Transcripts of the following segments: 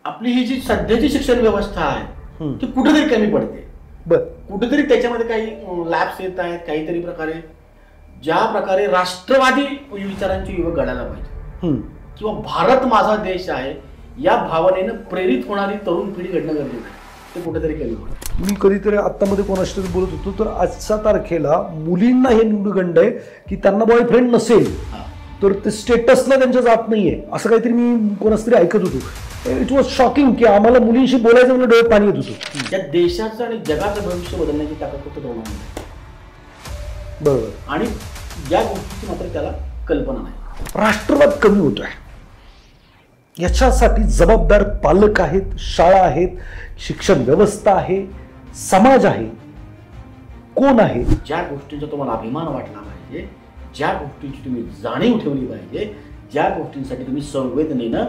आपली ही जी सध्याची शिक्षण व्यवस्था आहे ती कुठेतरी कमी पडते. कुठेतरी त्याच्यामध्ये काही लॅब्स येत आहेत. काहीतरी प्रकारे ज्या प्रकारे राष्ट्रवादी विचारांचे युवक घडायला पाहिजे किंवा भारत माझा देश आहे या भावनेनं प्रेरित होणारी तरुण पिढी घडणं गरजेचं आहे. ते कुठेतरी कमी पडतं. मी कधीतरी आत्तामध्ये कोणाशी तरी बोलत होतो तर आजच्या तारखेला मुलींना हे न्यूनगंड आहे की त्यांना बॉयफ्रेंड नसेल तर ते स्टेटसला त्यांच्या जात नाहीये असं काहीतरी मी कोणाच तरी ऐकत होतो. इट वॉज शॉकिंग की आम्हाला मुलींशी बोलायचं म्हणून डोळ्यात पाणी येत होतं. त्या देशाचं आणि जगाचं भविष्य बदलण्याची ताकद फक्त तरुणांमध्ये. बरोबर. आणि या गोष्टीची मात्र त्याला कल्पना नाही. राष्ट्रवाद कमी होतोय याच्यासाठी जबाबदार पालक आहेत, शाळा आहेत, शिक्षण व्यवस्था आहे, समाज आहे. कोण आहे? ज्या गोष्टींचा तुम्हाला अभिमान वाटला पाहिजे, ज्या गोष्टींची तुम्ही जाणीव ठेवली पाहिजे, ज्या गोष्टींसाठी तुम्ही संवेदनेनं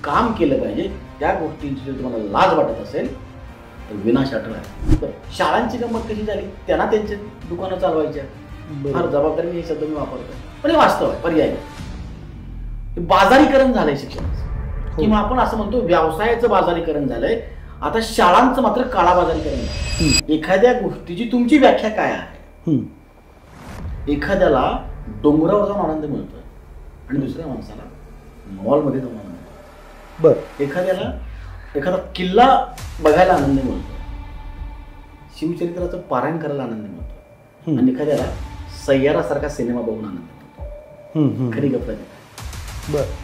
काम केलं पाहिजे, त्या गोष्टींची जर तुम्हाला लाज वाटत असेल तर विनाश अटळ आहे. शाळांची गंमत कशी झाली? त्यांना त्यांचे दुकानं चालवायच्या. फार जबाबदारी हे शब्द मी वापरतो पण हे वास्तव आहे. पर्याय बाजारीकरण झालंय शिक्षणाचं किंवा आपण असं म्हणतो व्यवसायाचं बाजारीकरण झालंय. आता शाळांचं मात्र काळा बाजारीकरण आहे. एखाद्या गोष्टीची तुमची व्याख्या काय आहे? एखाद्याला डोंगरावर जाऊन आनंद मिळतोय आणि दुसऱ्या माणसाला मॉलमध्ये जाऊन आनंद मिळतो. एखाद्याला एखादा किल्ला बघायला आनंद मिळतो, शिवचरित्राचं पारायण करायला आनंद मिळतो आणि एखाद्याला सय्यारासारखा सिनेमा बघून आनंद मिळतो. खरी गप्प आहे.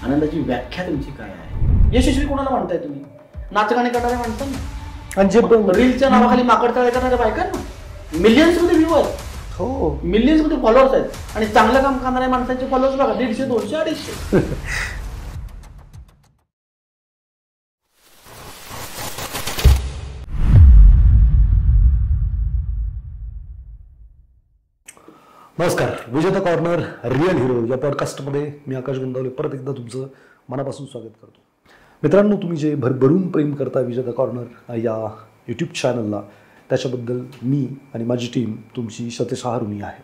आनंदाची व्याख्या तुमची काय आहे? यशस्वी कोणाला म्हणताय तुम्ही? नाचगाणे करणाऱ्या माणसांना आणि जे रीलच्या नावाखाली माकडचाळे करणाऱ्या बायकांना. मिलियन्स मध्ये व्ह्यू आहेत. हो, मिलियन्स मध्ये फॉलोअर्स आहेत आणि चांगलं काम करणाऱ्या माणसांचे फॉलोअर्स बघा 150, 200, 250. नमस्कार. विजेता कॉर्नर रिअल हिरो या पॉडकास्टमध्ये मी आकाश गुंदावले परत एकदा तुमचं मनापासून स्वागत करतो. मित्रांनो, तुम्ही जे भरभरून प्रेम करता विजेता कॉर्नर या यूट्यूब चॅनलला त्याच्याबद्दल मी आणि माझी टीम तुमची शतशः ऋणी आहे.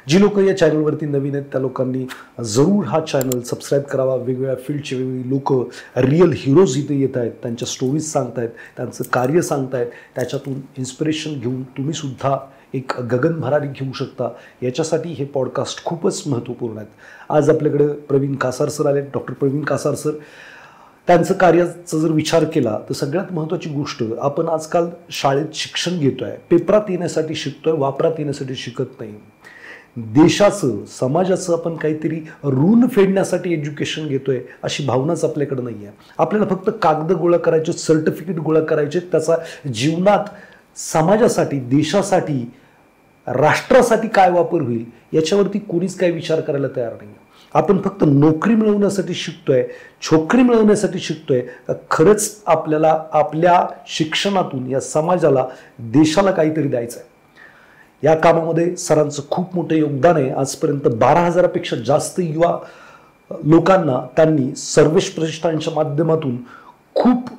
जी लोक या चॅनलवरती नवीन आहेत त्या लोकांनी जरूर हा चॅनल सबस्क्राईब करावा. वेगवेगळ्या फील्डचे वेगवेगळी लोक रिअल हिरोज इथे येत आहेत, त्यांच्या स्टोरीज सांगतायत, त्यांचं कार्य सांगतायत. त्याच्यातून इन्स्पिरेशन घेऊन तुम्हीसुद्धा एक गगन भरारी घेऊ शकता. याच्यासाठी हे पॉडकास्ट खूपच महत्त्वपूर्ण आहेत. आज आपल्याकडे प्रवीण कासार सर आले. डॉक्टर प्रवीण कासार सर, त्यांचं कार्याचा जर विचार केला तर सगळ्यात महत्त्वाची गोष्ट, आपण आजकाल शाळेत शिक्षण घेतो आहे, पेपरात येण्यासाठी शिकतोय, वापरात येण्यासाठी शिकत नाही. देशाचं, समाजाचं आपण काहीतरी ऋण फेडण्यासाठी एज्युकेशन घेतोय अशी भावनाच आपल्याकडे नाही आहे. आपल्याला फक्त कागद गोळा करायचे, सर्टिफिकेट गोळा करायचे, त्याचा जीवनात समाजासाठी, देशासाठी, राष्ट्रासाठी काय वापर होईल याच्यावरती कोणीच काही विचार करायला तयार नाही. आपण फक्त नोकरी मिळवण्यासाठी शिकतोय, छोकरी मिळवण्यासाठी शिकतोय. खरंच आपल्याला आपल्या शिक्षणातून या समाजाला, देशाला काहीतरी द्यायचं आहे. या कामामध्ये सरांचं खूप मोठं योगदान आहे. आजपर्यंत 12,000पेक्षा जास्त युवा लोकांना त्यांनी सर्वेश प्रतिष्ठानच्या माध्यमातून खूप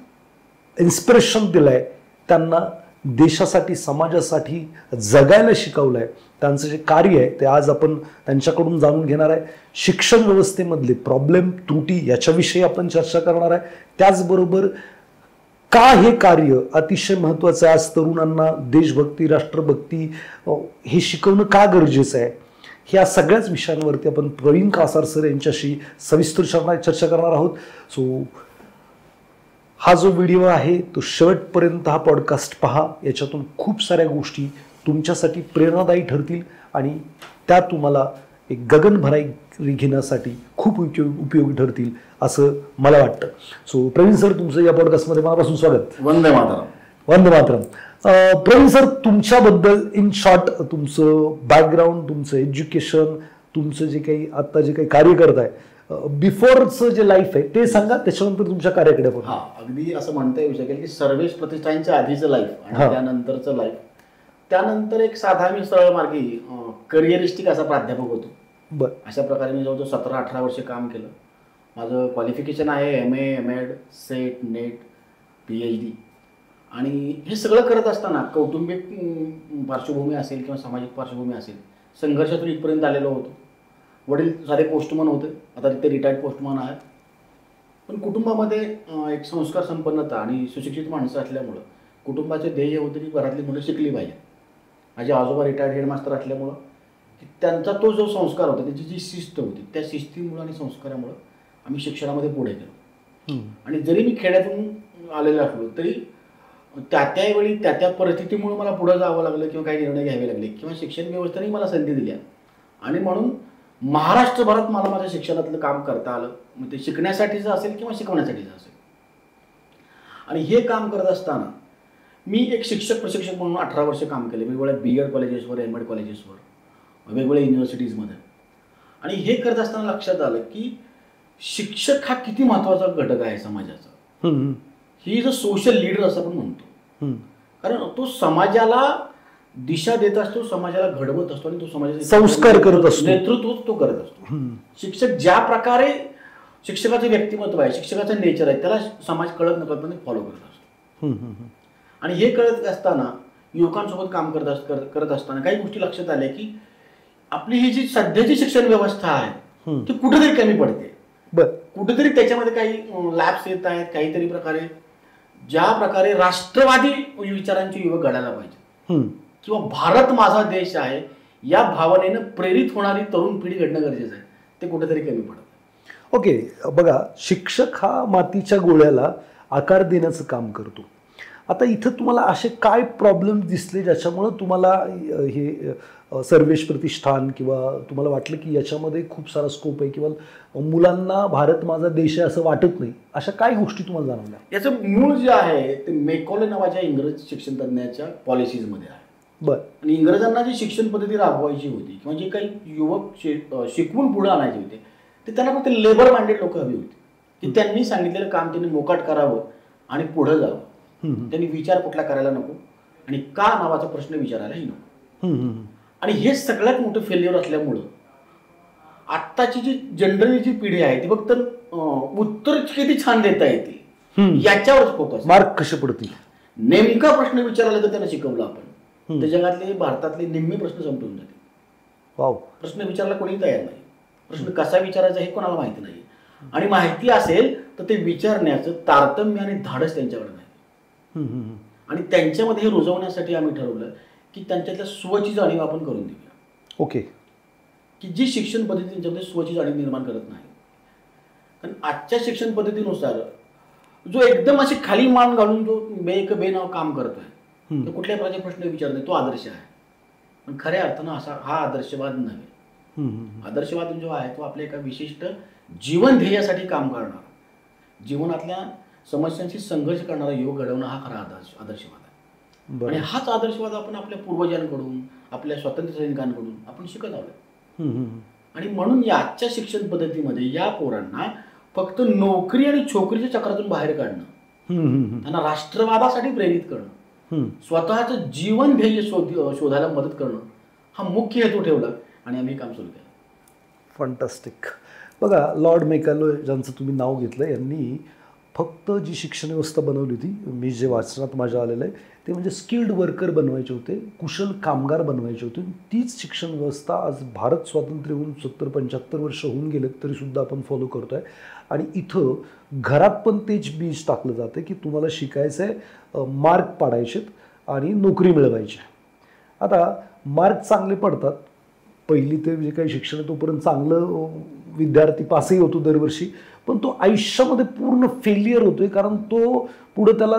इन्स्पिरेशन दिलं आहे. त्यांना देशासाठी, समाजासाठी जगायला शिकवलं आहे. त्यांचं जे कार्य आहे ते आज आपण त्यांच्याकडून जाणून घेणार आहे. शिक्षण व्यवस्थेमधले प्रॉब्लेम, त्रुटी याच्याविषयी आपण चर्चा करणार आहे. त्याचबरोबर का हे कार्य अतिशय महत्त्वाचं आहे, आज तरुणांना देशभक्ती, राष्ट्रभक्ती हे शिकवणं का गरजेचं आहे, ह्या सगळ्याच विषयांवरती आपण प्रवीण कासार सर यांच्याशी सविस्तर चर्चा करणार आहोत. सो हा जो व्हिडिओ आहे तो शेवटपर्यंत हा पॉडकास्ट पहा. याच्यातून खूप साऱ्या गोष्टी तुमच्यासाठी प्रेरणादायी ठरतील आणि त्या तुम्हाला एक गगन भरारी घेण्यासाठी खूप उपयोगी ठरतील असं मला वाटतं. सो प्रवीण सर, तुमचं या पॉडकास्टमध्ये मनापासून स्वागत. वंदे मातरम. वंदे मातरम. प्रवीण सर, तुमच्याबद्दल इन शॉर्ट तुमचं बॅकग्राऊंड, तुमचं एज्युकेशन, तुमचं जे काही आत्ता जे काही कार्य करताय, बिफोरचं जे लाईफ आहे ते सांगा, त्याच्यानंतर तुमच्या कार्याकडे पण. हा, अगदी असं म्हणता येऊ शकेल की सर्वेश प्रतिष्ठानच्या आधीचं लाईफ आणि त्यानंतरचं लाईफ. त्यानंतर एक साधा मी सरळ मार्गी करिअरिस्टिक असा प्राध्यापक होतो. अशा प्रकारे मी जवळजवळ 17-18 वर्ष काम केलं. माझं क्वालिफिकेशन आहे MA, MAd, set, net, PhD. आणि हे सगळं करत असताना कौटुंबिक पार्श्वभूमी असेल किंवा सामाजिक पार्श्वभूमी असेल, संघर्षातून इथपर्यंत आलेलो होतो. वडील साधे पोस्टमन होते, आता ते रिटायर्ड पोस्टमन आहेत. पण कुटुंबामध्ये एक संस्कार संपन्नता आणि सुशिक्षित माणसं असल्यामुळं कुटुंबाचे ध्येय होते की घरातली मुलं शिकली पाहिजे. माझे आजोबा रिटायर्ड हेडमास्टर असल्यामुळं त्यांचा तो जो संस्कार होता, त्याची जी शिस्त होती, त्या शिस्तीमुळं आणि संस्कारामुळं आम्ही शिक्षणामध्ये पुढे गेलो. आणि जरी मी खेड्यातून आलेलो असलो तरी त्यावेळी त्या परिस्थितीमुळे मला पुढे जावं लागलं किंवा काही निर्णय घ्यावे लागले किंवा शिक्षण व्यवस्थेने मला संधी दिल्या आणि म्हणून महाराष्ट्रभरात मला माझ्या शिक्षणातलं काम करता आलं. मग ते शिकण्यासाठीचं असेल किंवा शिकवण्यासाठीचं असेल. आणि हे काम करत असताना मी एक शिक्षक प्रशिक्षक म्हणून 18 वर्ष काम केले वेगवेगळ्या BEd कॉलेजेसवर, MAd कॉलेजेसवर, वेगवेगळ्या युनिव्हर्सिटीजमध्ये. आणि हे करत असताना लक्षात आलं की शिक्षक हा किती महत्त्वाचा घटक आहे समाजाचा. ही जो सोशल लीडर असं आपण म्हणतो, कारण तो समाजाला दिशा देत असतो, समाजाला घडवत असतो आणि तो समाजाचे संस्कार करत असतो, नेतृत्व तो करत असतो. शिक्षक ज्या प्रकारे शिक्षकाचं व्यक्तिमत्व आहे, शिक्षकाचं नेचर आहे, त्याला समाज कळत नकळतपणे फॉलो करत असतो. आणि हे कळत असताना युवकांसोबत काम करत असताना काही गोष्टी लक्षात आल्या की आपली ही जी सध्याची शिक्षण व्यवस्था आहे ती कुठेतरी कमी पडते. कुठेतरी त्याच्यामध्ये काही लॅब्स येत आहेत. काहीतरी प्रकारे ज्या प्रकारे राष्ट्रवादी विचारांचे युवक घडायला पाहिजे किंवा भारत माझा देश आहे या भावनेनं प्रेरित होणारी तरुण पिढी घडणं गरजेचं आहे, ते कुठेतरी कमी पडतं. ओके, बघा, शिक्षक हा मातीच्या गोळ्याला आकार देण्याचं काम करतो. आता इथं तुम्हाला असे काय प्रॉब्लेम दिसले ज्याच्यामुळं तुम्हाला हे सर्वेश प्रतिष्ठान किंवा तुम्हाला वाटलं की याच्यामध्ये खूप सारा स्कोप आहे किंवा मुलांना भारत माझा देश आहे असं वाटत नाही, अशा काय गोष्टी तुम्हाला जाणवल्या? याचं मूळ जे आहे ते मेकॉले नावाच्या इंग्रज शिक्षण तज्ञाच्या पॉलिसीजमध्ये आहे. आणि इंग्रजांना जी शिक्षण पद्धती राबवायची होती किंवा जे काही युवक शिकवून पुढे आणायचे होते ते त्यांना फक्त लेबर माइंडेड लोक हवी होती की त्यांनी सांगितलेलं काम त्यांनी मोकाट करावं आणि पुढे जावं. त्यांनी विचार कुठला करायला नको आणि का नावाचा प्रश्न विचारायलाही नको. आणि हे सगळ्यात मोठं फेल्युअर असल्यामुळं आत्ताची जी जनरली जी पिढी आहे ती फक्त उत्तर किती छान देता येते याच्यावरच फोकस. मार्क कसे पडतील नेमका प्रश्न विचारायला तर त्यांना शिकवलं आपण तर जगातले भारतातले निम्मे प्रश्न संपवून जाते. प्रश्न विचारायला कोणी तयार नाही. प्रश्न कसा विचारायचा हे कोणाला माहिती नाही. आणि माहिती असेल तर ते विचारण्याचं तारतम्य आणि धाडस त्यांच्याकडे नाही. आणि त्यांच्यामध्ये हे रुजवण्यासाठी आम्ही ठरवलं की त्यांच्यातल्या स्वची जाणीव आपण करून देऊया. ओके, की जी शिक्षण पद्धती त्यांच्यामध्ये स्वची जाणीव निर्माण करत नाही. कारण आजच्या शिक्षण पद्धतीनुसार जो एकदम अशी खाली मान घालून जो बेनाव काम करतोय तो कुठल्याही प्रकारचे प्रश्न विचारत नाही, तो आदर्श आहे. पण खऱ्या अर्थानं असा हा आदर्शवाद नव्हे. आदर्शवाद जो आहे तो आपल्या एका विशिष्ट जीवन ध्येयासाठी काम करणारा, जीवनातल्या समस्यांशी संघर्ष करणारा युवक घडवणं हा खरा आदर्शवाद आहे. आणि हाच आदर्शवाद आपण आपल्या पूर्वजांकडून, आपल्या स्वातंत्र्य सैनिकांकडून आपण शिकत आलोय. आणि म्हणून या आजच्या शिक्षण पद्धतीमध्ये या पोरांना फक्त नोकरी आणि छोकरीच्या चक्रातून बाहेर काढणं, त्यांना राष्ट्रवादासाठी प्रेरित करणं, स्वतःचं जीवन ध्येय शोधायला मदत करणं हा मुख्य हेतू ठेवला आणि आम्ही काम सुरू केलं. फंटास्टिक. बघा, लॉर्ड मेकॉले ज्यांचं तुम्ही नाव घेतलं यांनी फक्त जी शिक्षण व्यवस्था बनवली होती, मी जे वाचनात माझ्या आलेलं आहे ते म्हणजे स्किल्ड वर्कर बनवायचे होते, कुशल कामगार बनवायचे होते. तीच शिक्षण व्यवस्था आज भारत स्वातंत्र्य होऊन 70-75 वर्ष होऊन गेलेत तरीसुद्धा आपण फॉलो करतो आहे. आणि इथं घरात पण तेच बीज टाकलं जातं की तुम्हाला शिकायचं आहे, मार्क पाडायचेत आणि नोकरी मिळवायची. आता मार्क चांगले पडतात, पहिली ते जे काही शिक्षण आहे तोपर्यंत चांगलं विद्यार्थी पासही होतो दरवर्षी, पण तो आयुष्यामध्ये पूर्ण फेलियर होतोय कारण तो पुढं त्याला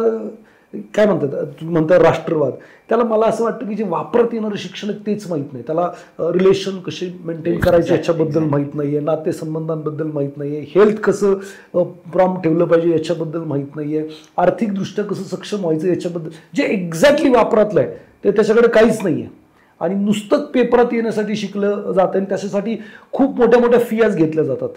काय म्हणतात राष्ट्रवाद, त्याला मला असं वाटतं की जे वापरत येणारं शिक्षण आहे तेच माहीत नाही, त्याला रिलेशन कसे मेंटेन करायचे याच्याबद्दल माहीत नाही आहे, नातेसंबंधांबद्दल माहीत नाही आहे, हेल्थ कसं प्रॉम्प्ट ठेवलं पाहिजे याच्याबद्दल माहीत नाही आहे, आर्थिकदृष्ट्या कसं सक्षम व्हायचं याच्याबद्दल जे एक्झॅक्टली वापरातलं आहे ते त्याच्याकडे काहीच नाही आहे. आणि नुसतंच पेपरात येण्यासाठी शिकलं जातं आणि त्याच्यासाठी खूप मोठ्या मोठ्या फीज घेतल्या जातात.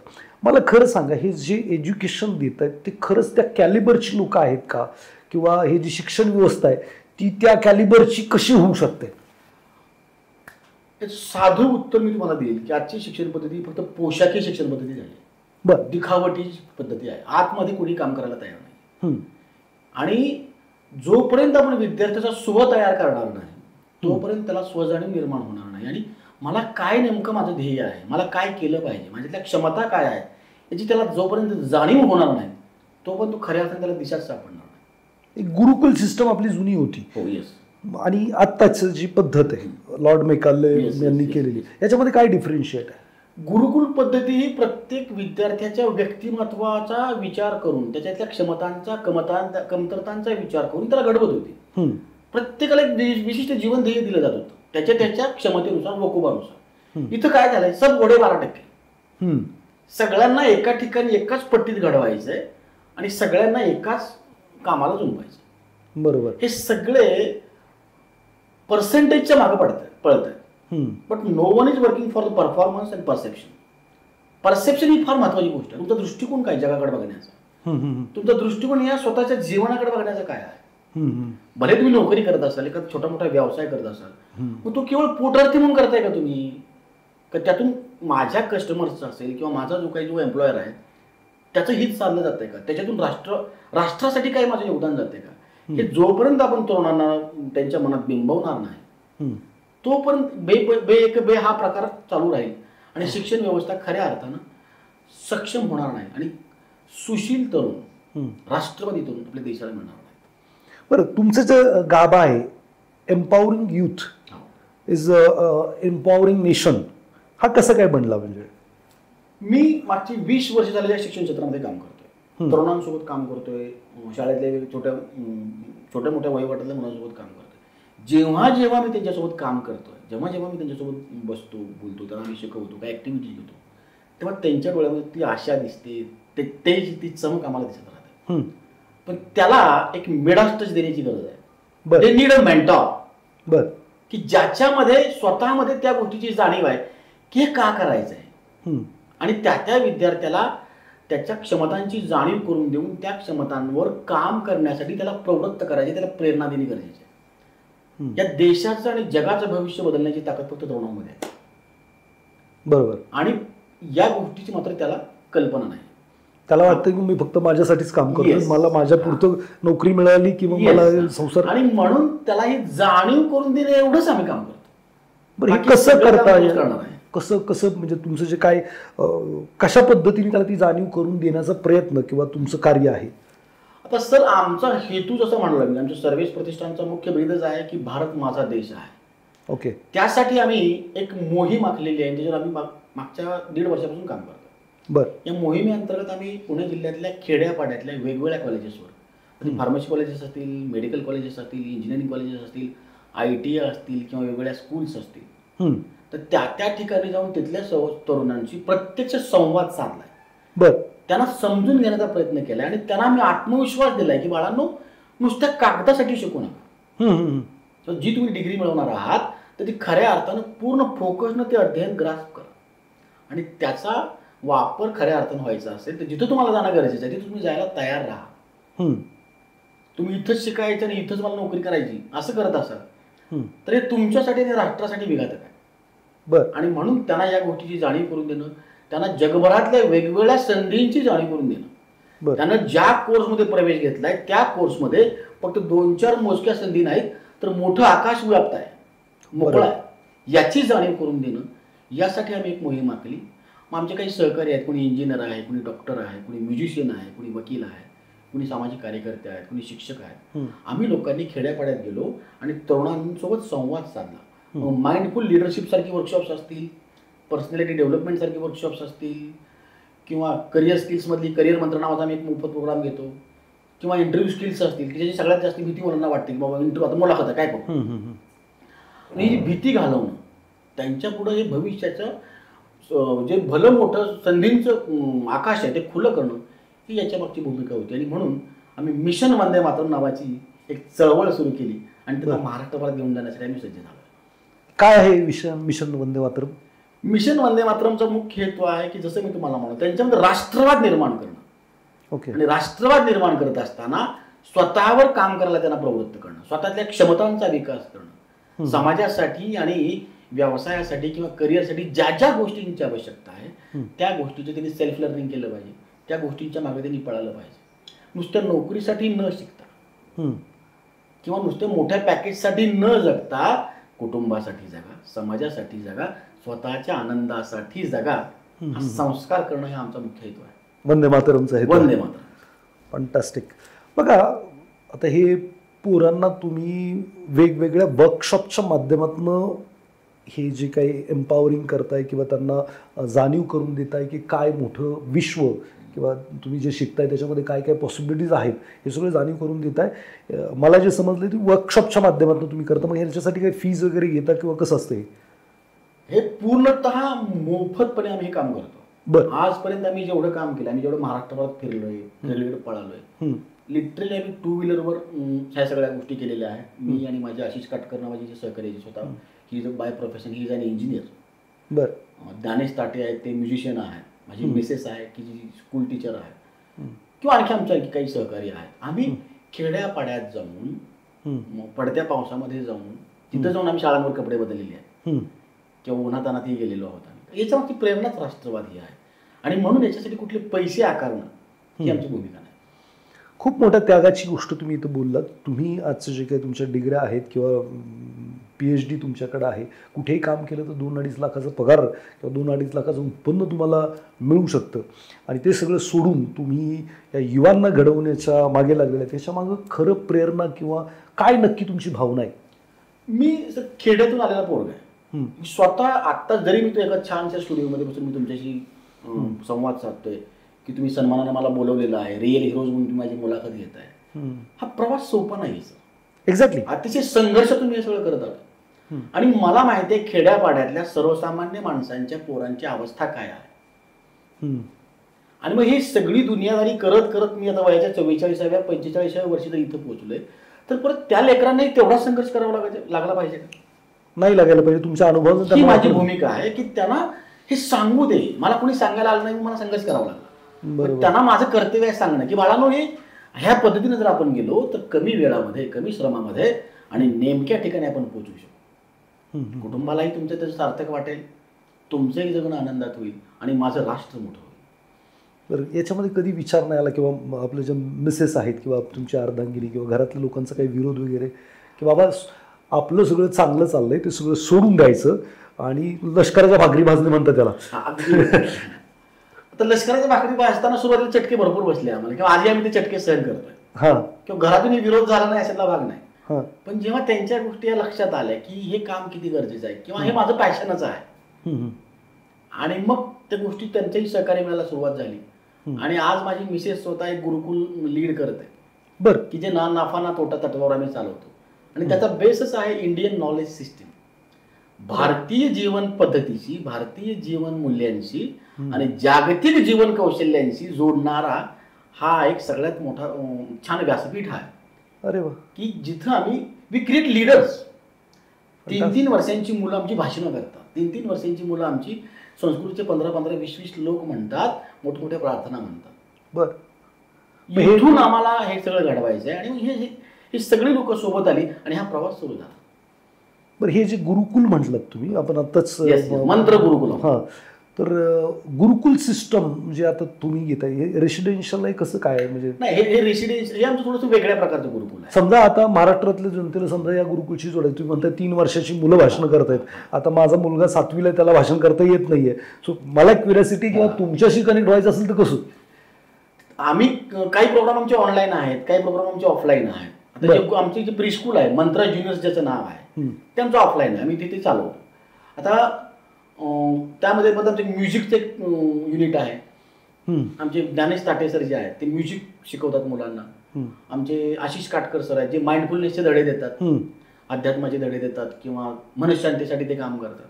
मला खरं सांगा, हे जे एज्युकेशन देत आहेत ते खरंच त्या कॅलिबरची लोक आहेत का, किंवा हे जी शिक्षण व्यवस्था आहे ती त्या कॅलिबरची कशी होऊ शकते? साधं उत्तर मी तुम्हाला देईल की आजची शिक्षण पद्धती फक्त पोशाखी शिक्षण पद्धती झाली, दिखावटी पद्धती आहे. आतमध्ये कोणी काम करायला तयार नाही. आणि जोपर्यंत आपण विद्यार्थ्याचा स्व तयार करणार नाही तोपर्यंत त्याला स्वजाणीव निर्माण होणार नाही. आणि मला काय नेमकं माझं ध्येय आहे, मला काय केलं पाहिजे, माझ्यातल्या क्षमता काय आहे याची त्याला जोपर्यंत जाणीव होणार नाही तो पण तो खऱ्या अर्थाने त्याला दिशाच सापडणार नाही. एक गुरुकुल सिस्टम आपली जुनी होती. हो, येस. आणि आत्ताच जी पद्धत आहे लॉर्ड मेकाले यांनी केलेली, याच्यामध्ये काय डिफरन्शिएट आहे? गुरुकुल पद्धती ही प्रत्येक विद्यार्थ्याच्या व्यक्तिमत्वाचा विचार करून, त्याच्यातल्या क्षमतांचा कमतरतांचा विचार करून त्याला घडवत होती. प्रत्येकाला एक विशिष्ट जीवन ध्येय दिलं जात होतं त्याच्या क्षमतेनुसार, वकुबानुसार. इथं काय झालंय, सब वडे 12%. सगळ्यांना एका ठिकाणी एकाच पट्टीत घडवायचंय आणि सगळ्यांना एकाच कामाला जुंपायचं. बरोबर. हे सगळे पर्सेंटेजच्या मागे पळत आहे. But no one is working for the performance and perception. Perception ही फार महत्वाची गोष्ट आहे. तुमचा दृष्टिकोन काय जगाकडे बघण्याचा, तुमचा दृष्टिकोन या स्वतःच्या जीवनाकडे बघण्याचा काय आहे. भले तुम्ही नोकरी करत असाल, एखादा छोटा मोठा व्यवसाय करत असाल, मग तो केवळ पोटार्थी म्हणून करताय का तुम्ही, का त्यातून माझ्या कस्टमर्सचा असेल किंवा माझा जो एम्प्लॉयर आहे त्याचं हित साधलं जातंय का, त्याच्यातून राष्ट्रासाठी काय माझं योगदान जाते का, हे जोपर्यंत आपण तरुणांना त्यांच्या मनात बिंबवणार नाही तोपर्यंत बे हा प्रकार चालू राहील आणि शिक्षण व्यवस्था खऱ्या अर्थानं सक्षम होणार नाही आणि सुशील तरुण, राष्ट्रवादी तरुण आपल्या देशाला मिळणार नाही. बरं, तुमचं जे गाभा आहे empowering youth is empowering nation, हा कसं काय बनला? म्हणजे मी मागची 20 वर्ष झाले या शिक्षण क्षेत्रामध्ये काम करतोय, तरुणांसोबत काम करतोय, शाळेतल्या छोट्या मोठ्या वयोगटातल्या मुलांसोबत काम करतोय. जेव्हा मी त्यांच्यासोबत काम करतोय, जेव्हा मी त्यांच्यासोबत बसतो, बोलतो, त्यांना मी शिकवतो, काय ऍक्टिव्हिटी घेतो, तेव्हा त्यांच्या डोळ्यामध्ये ती आशा दिसते, ती चमक आम्हाला दिसत राहते. पण त्याला एक मिडास टच देण्याची गरज आहे. दे नीड अ मेंटॉर, की ज्याच्यामध्ये स्वतःमध्ये त्या गोष्टीची जाणीव आहे की हे का करायचं आहे आणि त्या विद्यार्थ्याला त्याच्या क्षमतांची जाणीव करून देऊन त्या क्षमतांवर काम करण्यासाठी त्याला प्रवृत्त करायचे, त्याला प्रेरणा देणे गरजेचे आहे. या देशाचं आणि जगाचं भविष्य बदलण्याची ताकद फक्त तरुणांमध्ये आहे. बरोबर. आणि या गोष्टीची मात्र त्याला कल्पना नाही. त्याला वाटतं की मी फक्त माझ्यासाठीच काम करतो, मला माझ्या पुरतं नोकरी मिळाली किंवा मला संसार, आणि म्हणून त्याला ही जाणीव करून देणे एवढंच आम्ही काम करतो. बरं, हे कसं करता येईल? कसं म्हणजे तुमचं जे काय कशा पद्धतीने त्याला ती जाणीव करून देण्याचा प्रयत्न किंवा तुमचं कार्य आहे? आता सर, आमचा हेतू जसं म्हणलं मी, आमच्या सर्व्हिस प्रतिष्ठानचा मुख्य भेदच आहे की भारत माझा देश आहे. ओके. त्यासाठी आम्ही एक मोहीम आखलेली आहे, त्याच्यावर आम्ही मागच्या 1.5 वर्षापासून काम करतो. बरं. या मोहिमेअंतर्गत आम्ही पुणे जिल्ह्यातल्या खेड्यापाड्यातल्या वेगवेगळ्या कॉलेजेसवर, फार्मसी कॉलेजेस असतील, मेडिकल कॉलेजेस असतील, इंजिनिअरिंग कॉलेजेस असतील, ITI असतील किंवा वेगवेगळ्या स्कूल्स असतील, तर त्या ठिकाणी जाऊन तिथल्या तरुणांशी प्रत्यक्ष संवाद साधलाय. बरं. त्यांना समजून घेण्याचा प्रयत्न केलाय आणि त्यांना आम्ही आत्मविश्वास दिलाय की बाळांनो, नुसत्या कागदासाठी शिकू नका. जी तुम्ही डिग्री मिळवणार आहात तर ती खऱ्या अर्थानं पूर्ण फोकसनं ते अध्ययन ग्रास्प करा आणि त्याचा वापर खऱ्या अर्थानं व्हायचा असेल तर जिथं तुम्हाला जाणं गरजेचं आहे तिथे तुम्ही जायला तयार राहा. तुम्ही इथंच शिकायचं आणि इथंच मला नोकरी करायची असं करत असाल तर हे तुमच्यासाठी आणि राष्ट्रासाठी विघातक आहे. बरं. आणि म्हणून त्यांना या गोष्टीची जाणीव करून देणं, त्यांना जगभरातल्या वेगवेगळ्या संधींची जाणीव करून देणं, त्यांना ज्या कोर्समध्ये प्रवेश घेतलाय त्या कोर्समध्ये फक्त 2-4 मोजक्या संधी नाहीत तर मोठं आकाश व्याप्त आहे, मोकळा आहे, याची जाणीव करून देणं, यासाठी आम्ही एक मोहीम आखली. मग आमचे काही सहकारी आहेत, कोणी इंजिनियर आहे, कोणी डॉक्टर आहे, कोणी म्युझिशियन आहे, कोणी वकील आहे, कोणी सामाजिक कार्यकर्ते आहेत, कोणी शिक्षक आहेत. आम्ही लोकांनी खेड्यापाड्यात गेलो आणि तरुणांसोबत संवाद साधला. माइंडफुल लिडरशिप सारखी वर्कशॉप्स असतील, पर्सनॅलिटी डेव्हलपमेंट सारखे वर्कशॉप्स असतील, किंवा करिअर स्किल्समधली करिअर मंत्र नावाचा आम्ही एक मोफत प्रोग्राम घेतो, किंवा इंटरव्ह्यू स्किल्स असतील की ज्याची सगळ्यात जास्त भीती मुलांना वाटते की बाबा इंटरव्ह्यू, आता मुलाखत काय करू, आणि ही भीती घालवणं, त्यांच्या पुढं हे भविष्याचं जे भलं मोठं संधींचं आकाश आहे ते खुलं करणं, ही याच्या मागची भूमिका होती. आणि म्हणून आम्ही मिशन वंदे मातरम नावाची एक चळवळ सुरू केली आणि त्याला महाराष्ट्रभरात घेऊन जाण्यासाठी आम्ही सज्ज झालो. काय आहे मिशन वंदे मातरम? मिशन वंदे मातरमचा मुख्य हेतू आहे की जसं मी तुम्हाला म्हणतो त्यांच्यामध्ये राष्ट्रवाद निर्माण करणं. ओके. आणि राष्ट्रवाद निर्माण करत असताना स्वतःवर काम करायला त्यांना प्रवृत्त करणं, स्वतःतल्या क्षमतांचा विकास करणं, समाजासाठी आणि व्यवसायासाठी किंवा करिअरसाठी ज्या ज्या गोष्टींची आवश्यकता आहे त्या गोष्टीचं त्यांनी सेल्फ लर्निंग केलं पाहिजे, त्या गोष्टींच्या मागे त्यांनी पळालं पाहिजे. नुसत्या नोकरीसाठी न शिकता किंवा नुसत्या मोठ्या पॅकेजसाठी न जगता कुटुंबासाठी जगा, समाजासाठी जगा, स्वतःच्या आनंदासाठी जगा, हा संस्कार करणं हे आमचा मुख्य हेतू आहे. वंदे मातरमचा हेतू. वंदे मातरम. फंटास्टिक. बघा आता हे पोरांना तुम्ही वेगवेगळ्या वर्कशॉपच्या माध्यमातून हे जे काही एम्पॉवरिंग करताय किंवा त्यांना जाणीव करून देताय की काय मोठं विश्व किंवा तुम्ही जे शिकताय त्याच्यामध्ये काय काय पॉसिबिलिटीज आहेत हे सगळं जाणीव करून देताय. मला जे समजलं ते वर्कशॉपच्या माध्यमातून तुम्ही करता. मग ह्याच्यासाठी काही फीज वगैरे घेता किंवा कसं असते? हे पूर्णतः मोफतपणे आम्ही हे काम करतो. बरं. आजपर्यंत आम्ही जेवढं काम केलं, आम्ही जेवढं महाराष्ट्रात फिरलोय, रेल्वेकडे पळालोय, लिटरली आम्ही 2 व्हीलरवर ह्या सगळ्या गोष्टी केलेल्या आहेत. मी आणि माझे आशिष काटकर नावाचे जे सहकारी स्वतः, he is by profession, he is an engineer. बरं. दानेश ताटे आहेत, ते म्युझिशियन आहेत. माझी मिसेस आहे की जी स्कूल टीचर आहे, किंवा आणखी आणखी काही सहकारी आहेत. आम्ही खेड्यापाड्यात जाऊन, पडत्या पावसामध्ये जाऊन, तिथं जाऊन आम्ही शाळांवर कपडे बदललेले आहेत किंवा उन्हातानातही गेलेलो आहोत. याच्यावरती प्रेरणाच राष्ट्रवादी आहे आणि म्हणून याच्यासाठी कुठले पैसे आकारणं ही आमची भूमिका नाही. खूप मोठ्या त्यागाची गोष्ट तुम्ही इथं बोललात. तुम्ही आजचं जे काही तुमच्या डिग्र्या आहेत किंवा PhD तुमच्याकडे आहे, कुठेही काम केलं तर 2-2.5 लाखाचा पगार किंवा 2-2.5 लाखाचं उत्पन्न तुम्हाला मिळू शकतं आणि ते सगळं सोडून तुम्ही या युवांना घडवण्याच्या मागे लागलेलं आहे. त्याच्यामागं खरं प्रेरणा किंवा काय नक्की तुमची भावना आहे? मी खेड्यातून आलेला पोरगा आहे. स्वतः आत्ता जरी मी तो एका छानशा स्टुडिओमध्ये बसून मी तुमच्याशी संवाद साधतोय की तुम्ही सन्मानाने मला बोलवलेलं आहे, रिअल हिरोज म्हणून तुम्ही माझी मुलाखत घेताय, हा प्रवास सोपा नाही. एक्झॅक्टली अतिशय संघर्षातून हे सगळं करत आलं आणि मला माहिती आहे खेड्यापाड्यातल्या सर्वसामान्य माणसांच्या पोरांची अवस्था काय आहे. आणि मग ही सगळी दुनियादारी करत करत मी आता वयाच्या 44व्या 45व्या वर्षी जर इथं पोहोचलोय, तर परत त्या लेकरांनाही तेवढा संघर्ष करावा लागला पाहिजे का? नाही लागायला पाहिजे. तुमच्या अनुभवाचं ही माझी भूमिका आहे की त्यांना हे सांगू दे. मला कोणी सांगायला आलं नाही, मला संघर्ष करावा लागला. त्यांना माझं कर्तव्य आहे सांगणं की बाळांनो, हे ह्या पद्धतीने जर आपण गेलो तर कमी वेळामध्ये, कमी श्रमामध्ये आणि नेमक्या ठिकाणी आपण पोहोचू शकतो. कुटुंबालाही तुमचं त्याचं सार्थक वाटेल, तुमचंही जगणं आनंदात होईल आणि माझं राष्ट्र मोठं होईल. बरं, याच्यामध्ये कधी विचार नाही आला किंवा आपले जे मिसेस आहेत किंवा तुमची अर्धांगिनी किंवा घरातल्या लोकांचा काही विरोध वगैरे की बाबा आपलं सगळं चांगलं चाललंय ते सगळं सोडून द्यायचं आणि लष्कराच्या भाकरी भाजणे म्हणतात त्याला? आता लष्कराच्या भाकरी भाजताना सुरुवातीला चटके भरपूर बसले आम्हाला, किंवा आधी आम्ही ते चटके सहन करतोय किंवा घरातून विरोध झाला नाही अशातला भाग नाही. पण जेव्हा त्यांच्या गोष्टी या लक्षात आल्या की हे काम किती गरजेचं आहे किंवा हे माझं पॅशनच आहे, आणि मग त्या गोष्टी त्यांच्याही सहकार्य मिळायला सुरुवात झाली आणि आज माझी मिसेस स्वतः एक गुरुकुल लीड करते. बरं. की जे ना नफा ना तोटा तत्वावर आम्ही चालवतो आणि त्याचा बेसच आहे Indian knowledge system. Bharatiya Jeevan पद्धतीशी, भारतीय जीवन मूल्यांशी आणि जागतिक जीवन कौशल्यांशी जोडणारा हा एक सगळ्यात मोठा छान व्यासपीठ आहे. अरे वा. की जिथं आम्ही वी क्रिएट लीडर्स. 3-3 वर्षांची मुलं आमची भाषणं करतात, 3-3 वर्षांची मुलं आमची संस्कृतचे 15-15, 20-20 श्लोक म्हणतात, मोठमोठ्या प्रार्थना म्हणतात. बरं. इथून आम्हाला हे सगळं घडवायचं आहे आणि हे सगळी लोक सोबत आली आणि हा प्रवास सुरू झाला. बरं, हे जे गुरुकुल म्हटलं तुम्ही, आपण आत्ताच मंत्र गुरुकुल, हां, तर गुरुकुल सिस्टम म्हणजे आता तुम्ही घेताय हे रेसिडेन्शियल आहे कसं काय? म्हणजे नाही, हे रेसिडेन्शियल, हे आमचं थोडंसं वेगळ्या प्रकारचं गुरुकुल आहे. समजा आता महाराष्ट्रातल्या जनतेला समजा या गुरुकुलची जोडायची, तुम्ही म्हणता 3 वर्षाची मुलं भाषण करतायत. आता माझा मुलगा 7वीला, त्याला भाषण करता येत नाहीये. सो मला क्युरियोसिटी किंवा तुमच्याशी कनेक्ट व्हायचं असेल तर कसं? आम्ही काही प्रोग्राम आमचे ऑनलाईन आहेत, काही प्रोग्राम आमचे ऑफलाईन आहेत. आता जे आमचे जे प्रीस्कूल आहे, मंत्रा ज्युनियर्स ज्याचं नाव आहे, ते आमचं ऑफलाईन आहे, आम्ही तिथे चालवतो. आता त्यामध्ये पण आमचे म्युझिकचं एक युनिट आहे. आमचे ज्ञानेश ताटे सर जे आहेत ते म्युझिक शिकवतात मुलांना. आमचे आशिष काटकर सर आहेत जे माइंडफुलनेसचे धडे देतात, अध्यात्माचे धडे देतात किंवा मनशांतीसाठी ते काम करतात.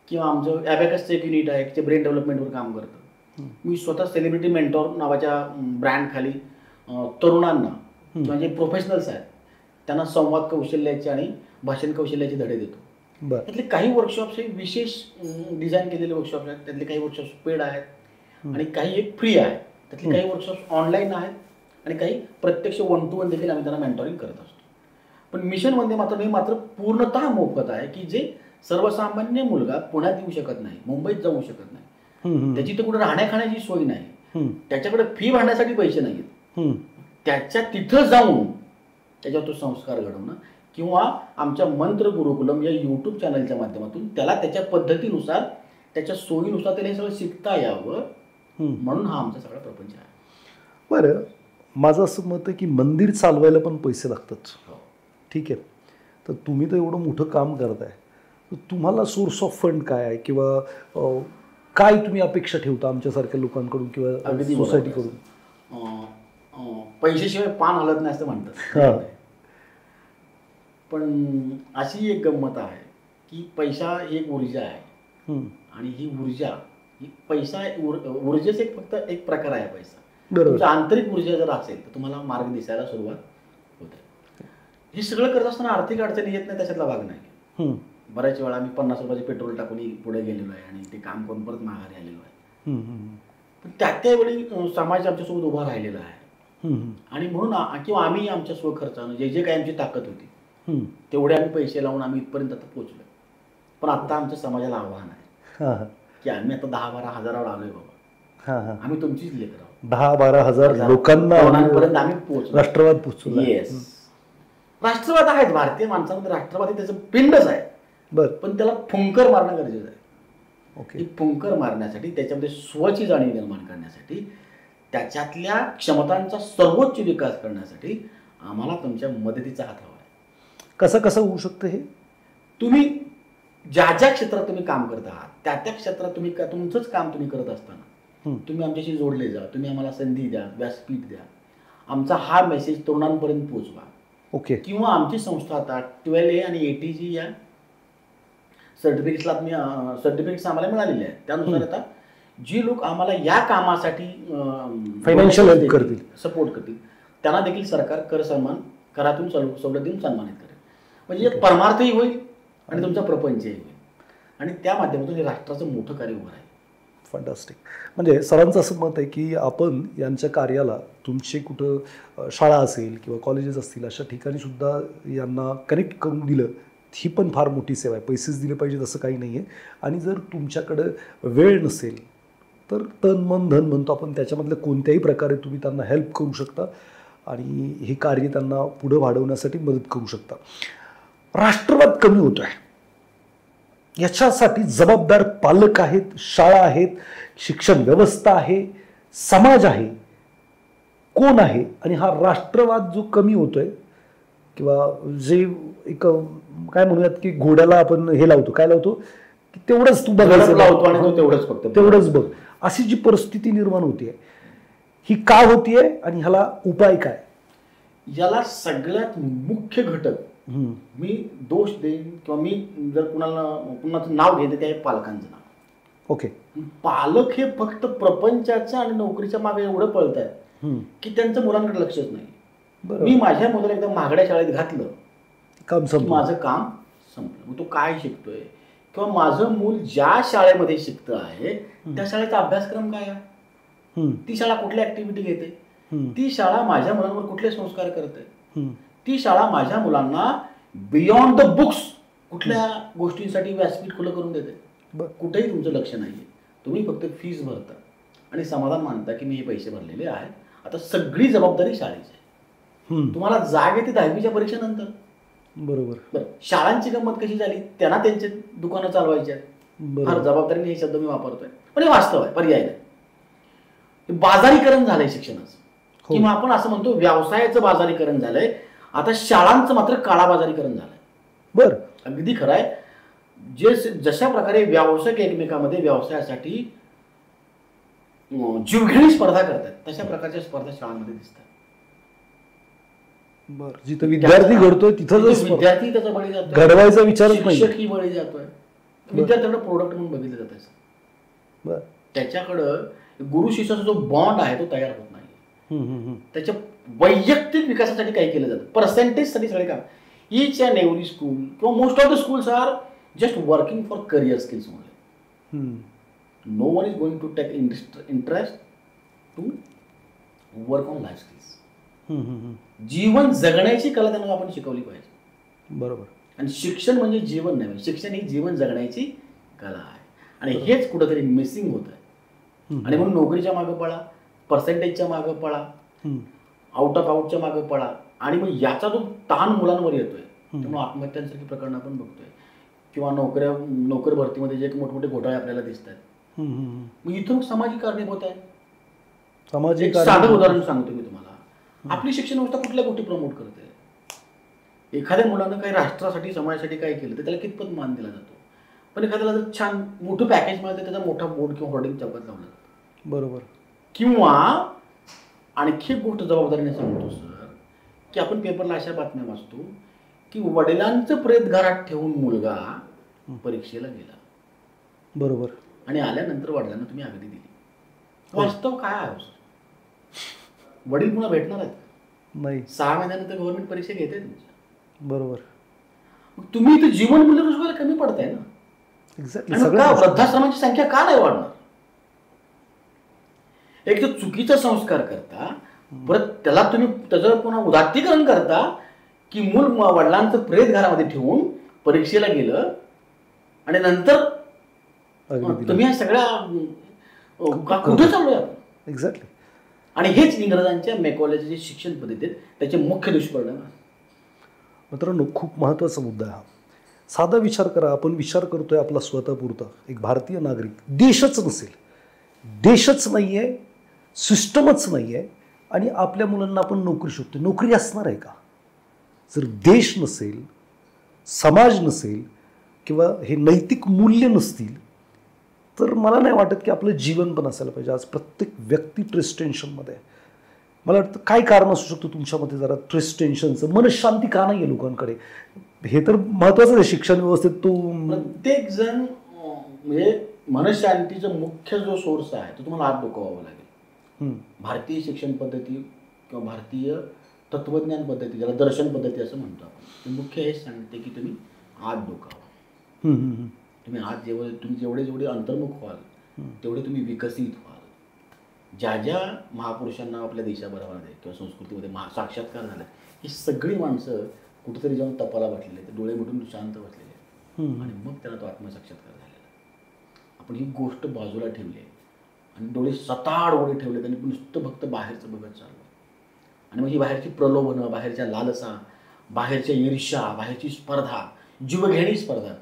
किंवा आमचं ॲबॅकसचं एक युनिट आहे जे ब्रेन डेव्हलपमेंटवर काम करतं. मी स्वतः सेलिब्रिटी मेंटॉर नावाच्या ब्रँडखाली तरुणांना किंवा जे प्रोफेशनल्स आहेत त्यांना संवाद कौशल्याचे आणि भाषण कौशल्याचे धडे देतो. त्यातले काही वर्कशॉप्स हे विशेष डिझाईन केलेले वर्कशॉप्स आहेत, त्यातले काही वर्कशॉप्स पेड आहेत आणि काही एक फ्री आहेत. त्यातले काही वर्कशॉप्स ऑनलाईन आहेत आणि काही प्रत्यक्ष 1-to-1 देखील आम्ही त्यांना मेंटॉरिंग करत असतो. पण मिशन वंदे मातरम हे मात्र पूर्णतः मोफत आहे की जे सर्वसामान्य मुलगा पुण्यात येऊ शकत नाही, मुंबईत जाऊ शकत नाही, त्याची तर कुठे राहण्या खाण्याची सोय नाही, त्याच्याकडे फी भरण्यासाठी पैसे नाहीत, त्याच्या तिथं जाऊन त्याच्यावर तो संस्कार घडवणं किंवा आमच्या मंत्र गुरुकुलम या यूट्यूब चॅनलच्या माध्यमातून त्याला त्याच्या पद्धतीनुसार, त्याच्या सोयीनुसार त्याला हे सगळं शिकता यावं, म्हणून हा आमचा सगळा प्रपंच आहे. बरं, माझं असं मत आहे की मंदिर चालवायला पण पैसे लागतात. हो. ठीक आहे. तर तुम्ही तर एवढं मोठं काम करताय, तर तुम्हाला सोर्स ऑफ फंड काय आहे किंवा काय तुम्ही अपेक्षा ठेवता आमच्यासारख्या लोकांकडून किंवा अगदी सोसायटीकडून? पैशाशिवाय पान हलत नाही असं म्हणतात. पण अशी एक गंमत आहे की पैसा एक ऊर्जा आहे आणि ही ऊर्जा ही पैसा ऊर्जेचा फक्त एक प्रकार आहे पैसा. तुमची आंतरिक ऊर्जा जर असेल तर तुम्हाला मार्ग दिसायला सुरुवात होते. हे सगळं करत असताना आर्थिक अडचणी येत नाही त्याच्यातला भाग नाही. बऱ्याच वेळा आम्ही 50 रुपयाचे पेट्रोल टाकून पुढे गेलेलो आहे आणि ते काम करून परत माघारी आलेलो आहे. पण त्यावेळी समाज आमच्यासोबत उभा राहिलेला आहे आणि म्हणून किंवा आम्ही आमच्या स्वखर्चानं जे काही आमची ताकद होती तेवढे आम्ही पैसे लावून आम्ही इथपर्यंत आता पोहोचलो. पण आता आमच्या समाजाला आव्हान आहे की आम्ही आता 10-12 हजारावर आलोय बाबा. आम्ही तुमचीच लेकर आहोत. 10-12 हजार लोकांना आम्ही पोहोचलो. राष्ट्रवाद पोहोचलो. येस, राष्ट्रवाद आहेच भारतीय माणसामध्ये. राष्ट्रवादी त्याचं पिंडच आहे. पण त्याला फुंकर मारणं गरजेचं आहे. फुंकर मारण्यासाठी त्याच्यामध्ये स्वची जाणीव निर्माण करण्यासाठी त्याच्यातल्या क्षमतांचा सर्वोच्च विकास करण्यासाठी आम्हाला तुमच्या मदतीचा हात हवा आहे. कसं होऊ शकतं हे? तुम्ही ज्या क्षेत्रात तुम्ही काम करत आहात त्या क्षेत्रात तुम्ही तुमचंच काम तुम्ही करत असताना तुम्ही आमच्याशी जोडले जा. तुम्ही आम्हाला संधी द्या, व्यासपीठ द्या. आमचा हा मेसेज तरुणांपर्यंत पोहोचवा. किंवा आमची संस्था आता 12A आणि ATG या सर्टिफिकेट्स आम्हाला मिळालेले आहेत. त्यानुसार आता जी लोक आम्हाला या कामासाठी फायनान्शियल हेल्प करतील, सपोर्ट करतील, त्यांना देखील सरकार करातून सवलत देऊन सन्मानित करेल. म्हणजे एक परमार्थही होईल आणि तुमचा प्रपंचही होईल आणि त्या माध्यमातून हे राष्ट्राचं मोठं कार्य उभं राहील. फंटास्टिक. म्हणजे सरांचं असं मत आहे की आपण यांच्या कार्याला तुमचे कुठं शाळा असेल किंवा कॉलेजेस असतील अशा ठिकाणी सुद्धा यांना कनेक्ट करून दिलं, ही पण फार मोठी सेवा आहे. पैसेच दिले पाहिजेत असं काही नाही आहे. आणि जर तुमच्याकडं वेळ नसेल तर तन मन धन म्हणतो आपण, त्याच्यामधल्या कोणत्याही प्रकारे तुम्ही त्यांना हेल्प करू शकता आणि हे कार्य त्यांना पुढं वाढवण्यासाठी मदत करू शकता. राष्ट्रवाद कमी होतो आहे याच्यासाठी जबाबदार पालक आहेत, शाळा आहेत, शिक्षण व्यवस्था आहे, समाज आहे, कोण आहे? आणि हा राष्ट्रवाद जो कमी होतोय किंवा जे एक काय म्हणूयात की घोड्याला आपण हे लावतो, काय लावतो की तेवढंच तू बघायचं लावतो आणि तेवढंच फक्त तेवढंच बघ, अशी जी परिस्थिती निर्माण होतीये ही का होतीये आणि ह्याला उपाय काय? याला सगळ्यात मुख्य घटक मी दोष देईन किंवा मी जर कुणाचं नाव घेते ते आहे पालकांचं नाव. पालक हे फक्त प्रपंचाच्या आणि नोकरीच्या मागे एवढं पळत आहेत की त्यांचं मुलांकडे लक्षच नाही. मी माझ्या मुलाला एकदा महागड्या शाळेत घातलं, माझं काम संपलं. मग तो काय शिकतोय किंवा माझं मूल ज्या शाळेमध्ये शिकतं आहे त्या शाळेचा अभ्यासक्रम काय आहे, ती शाळा कुठल्या ऍक्टिव्हिटी घेते, ती शाळा माझ्या मुलांवर कुठले संस्कार करते, ती शाळा माझ्या मुलांना बियॉन्ड द बुक्स कुठल्या गोष्टींसाठी व्यासपीठ खुलं करून देते. कुठेही तुमचं लक्ष नाहीये. तुम्ही फक्त फीस भरता आणि समाधान मानता की मी हे पैसे भरलेले आहेत, आता सगळी जबाबदारी शाळेची आहे. तुम्हाला जाग येते 10वीच्या परीक्षेनंतर. बरोबर. शाळांची गंमत कशी झाली, त्यांना त्यांचे दुकानं चालवायची आहेत. फार जबाबदारीने हे शब्द मी वापरतोय पण हे वास्तव आहे, पर्याय नाही. बाजारीकरण झालंय शिक्षणाचं किंवा आपण असं म्हणतो व्यवसायाचं बाजारीकरण झालंय. आता शाळांचं मात्र काळा बाजारीकरण झालंय. अगदी खरं आहे. जशा प्रकारे व्यावसायिक एकमेकांमध्ये व्यवसायासाठी जीवघेणी स्पर्धा करतात तशा प्रकारच्या स्पर्धा शाळांमध्ये दिसतात. जिथं विद्यार्थी घडतोय तिथं विद्यार्थी त्याचा बळी जातोय, घडवायचा विचारच नाही, शिक्षकही बळी जातोय. विद्यार्थ्यांना प्रोडक्ट म्हणून बघितलं जातं. त्याच्याकडं गुरु शिष्याचा जो बॉन्ड आहे तो तयार होत नाही. त्याच्या वैयक्तिक विकासासाठी काही केलं जातं, पर्सेंटेजसाठी सगळे काम. ईच अँड एव्हरी स्कूल किंवा most of the schools are just working for career skills only. No one is going to take interest to work on life skills. जीवन जगण्याची कला त्यांना आपण शिकवली पाहिजे. बरोबर. आणि शिक्षण म्हणजे जीवन नाही, शिक्षण ही जीवन जगण्याची कला आहे आणि हेच कुठंतरी मिसिंग होत आहे. आणि म्हणून नोकरीच्या मागे पळा, पर्सेंटेजच्या मागे पळा, आउट ऑफ आउटच्या मागे पळा आणि मग याचा जो ताण मुलांवर येतोय त्यामुळे आत्महत्यांसारखी प्रकरणं आपण बघतोय किंवा नोकर भरतीमध्ये जे मोठमोठे घोटाळे आपल्याला दिसत आहेत. मग इथून सामाजिक कारणीभूत आहे. साधं उदाहरण सांगतो मी तुम्हाला. आपली शिक्षण व्यवस्था कुठल्या गोष्टी प्रमोट करते? एखाद्या मुलानं काही राष्ट्रासाठी समाजासाठी काय केलं तर त्याला कितपत मान दिला जातो, पण एखाद्याला जर छान मोठं पॅकेज मिळतं त्याचा मोठा बोर्ड किंवा होर्डिंग चौकात लावला जातो. बरोबर. किंवा आणखी एक गोष्ट जबाबदारीने सांगतो सर, की आपण पेपरला अशा बातम्या वाचतो की वडिलांचं प्रेत घरात ठेवून मुलगा परीक्षेला गेला. बरोबर. आणि आल्यानंतर वडिलांना तुम्ही आगदी दिली. वास्तव काय आहे सर? वडील पुन्हा भेटणार आहेत नाही. 6 महिन्यानंतर गव्हर्नमेंट परीक्षा घेते तुमच्या. बरोबर. मग तुम्ही इथे जीवन मूल्य रोजगार कमी पडताय ना. एक्झॅक्टली. वृद्धाश्रमाची संख्या का नाही वाढणार? एक तर चुकीचा संस्कार करता, परत त्याला तुम्ही त्याचं पुन्हा उदात्तीकरण करता की मूल वडिलांचं प्रेत घरामध्ये ठेवून परीक्षेला गेलं आणि नंतर तुम्ही ह्या सगळ्या कुठे चाललोय आपण? एक्झॅक्टली. आणि हेच इंग्रजांच्या मॅकॉलेजचे शिक्षण पद्धतीत त्याचे मुख्य दुष्परिणाम. मित्रांनो, खूप महत्त्वाचा मुद्दा आहे हा. साधा विचार करा, आपण विचार करतोय आपला स्वतःपुरता. एक भारतीय नागरिक, देशच नसेल, देशच नाही आहे, सिस्टमच नाही आहे, आणि आपल्या मुलांना आपण नोकरी शोधतो. नोकरी असणार आहे का? जर देश नसेल, समाज नसेल, किंवा हे नैतिक मूल्य नसतील, तर मला नाही वाटत की आपलं जीवन पण असायला पाहिजे. आज प्रत्येक व्यक्ती स्ट्रेस टेन्शनमध्ये आहे. मला वाटतं काय कारण असू शकतं तुमच्यामध्ये जरा स्ट्रेस टेन्शनचं? मनशांती का नाही आहे लोकांकडे? हे तर महत्त्वाचं आहे शिक्षण व्यवस्थेत. तो प्रत्येक जण म्हणजे मनशांतीचा मुख्य जो सोर्स आहे तो तुम्हाला आत डोकावावा लागेल. भारतीय शिक्षण पद्धती किंवा भारतीय तत्वज्ञान पद्धती, ज्याला दर्शन पद्धती असं म्हणतो आपण, ते मुख्य हेच सांगते की तुम्ही आत डोकावा. तुम्ही आत तुम्ही जेवढे अंतर्मुख व्हाल तेवढे तुम्ही विकसित व्हाल. ज्या ज्या महापुरुषांना आपल्या देशाभरामध्ये किंवा संस्कृतीमध्ये साक्षात्कार झाला, ही सगळी माणसं कुठेतरी जाऊन तपाला बसलेले, ते डोळे मिटून शांत बसलेले, आणि मग त्यांना तो आत्मसाक्षात्कार झालेला. आपण ही गोष्ट बाजूला ठेवली आहे आणि डोळे सताड ओढे ठेवले, त्यांनी नुसतं फक्त बाहेरचं बघत चाललं. आणि मग ही बाहेरची प्रलोभनं, बाहेरच्या लालसा, बाहेरच्या ईर्ष्या, बाहेरची स्पर्धा, जीवघेणी स्पर्धा,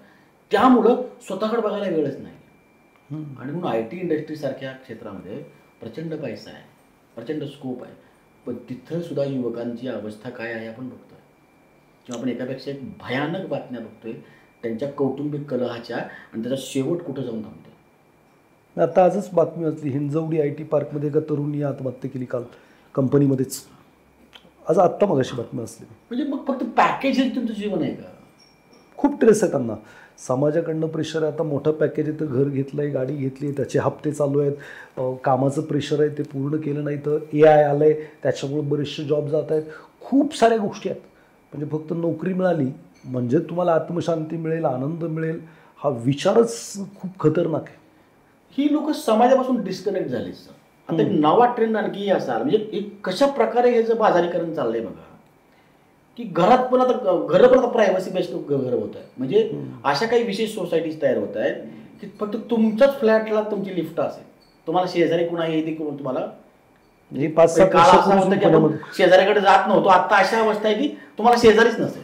त्यामुळं स्वतःकडे बघायला वेळच नाही. आणि म्हणून IT इंडस्ट्रीसारख्या क्षेत्रामध्ये प्रचंड पैसा आहे, प्रचंड स्कोप आहे, पण तिथं सुद्धा युवकांची अवस्था काय आहे आपण बघतोय. किंवा आपण एकापेक्षा एक भयानक बातम्या बघतोय त्यांच्या कौटुंबिक कलहाच्या, आणि त्याचा शेवट कुठं जाऊन थांबतोय. आता आजच बातमी वाचली, हिंजवडी IT पार्कमध्ये एका तरुणी आत्महत्या केली काल कंपनीमध्येच. आज आत्ता मगाशी बातमी असली. म्हणजे मग फक्त पॅकेज हे तुमचं जीवन आहे का? खूप स्ट्रेस आहे त्यांना, समाजाकडनं प्रेशर आहे. आता मोठं पॅकेज आहे तर घर घेतलं आहे, गाडी घेतली आहे, त्याचे हप्ते चालू आहेत, कामाचं प्रेशर आहे, ते पूर्ण केलं नाही तर AI आलं आहे, त्याच्यामुळे बरेचसे जॉब जात आहेत, खूप साऱ्या गोष्टी आहेत. म्हणजे फक्त नोकरी मिळाली म्हणजे तुम्हाला आत्मशांती मिळेल, आनंद मिळेल, हा विचारच खूप खतरनाक आहे. ही लोक समाजापासून डिस्कनेक्ट झाली. आता एक नवा ट्रेंड आणखी असा, म्हणजे एक कशा प्रकारे ह्याचं बाजारीकरण चाललंय बघा, की घरात पण आता प्रायव्हसी बेस्ड घर होत आहे. म्हणजे अशा काही विशेष सोसायटीज तयार होत आहेत की फक्त तुमच्याच फ्लॅटला तुमची लिफ्ट असेल, तुम्हाला शेजारी कुणा येते किंवा तुम्हाला शेजाऱ्याकडे जात नव्हतो, आता अशा अवस्था आहे की तुम्हाला शेजारीच नसेल,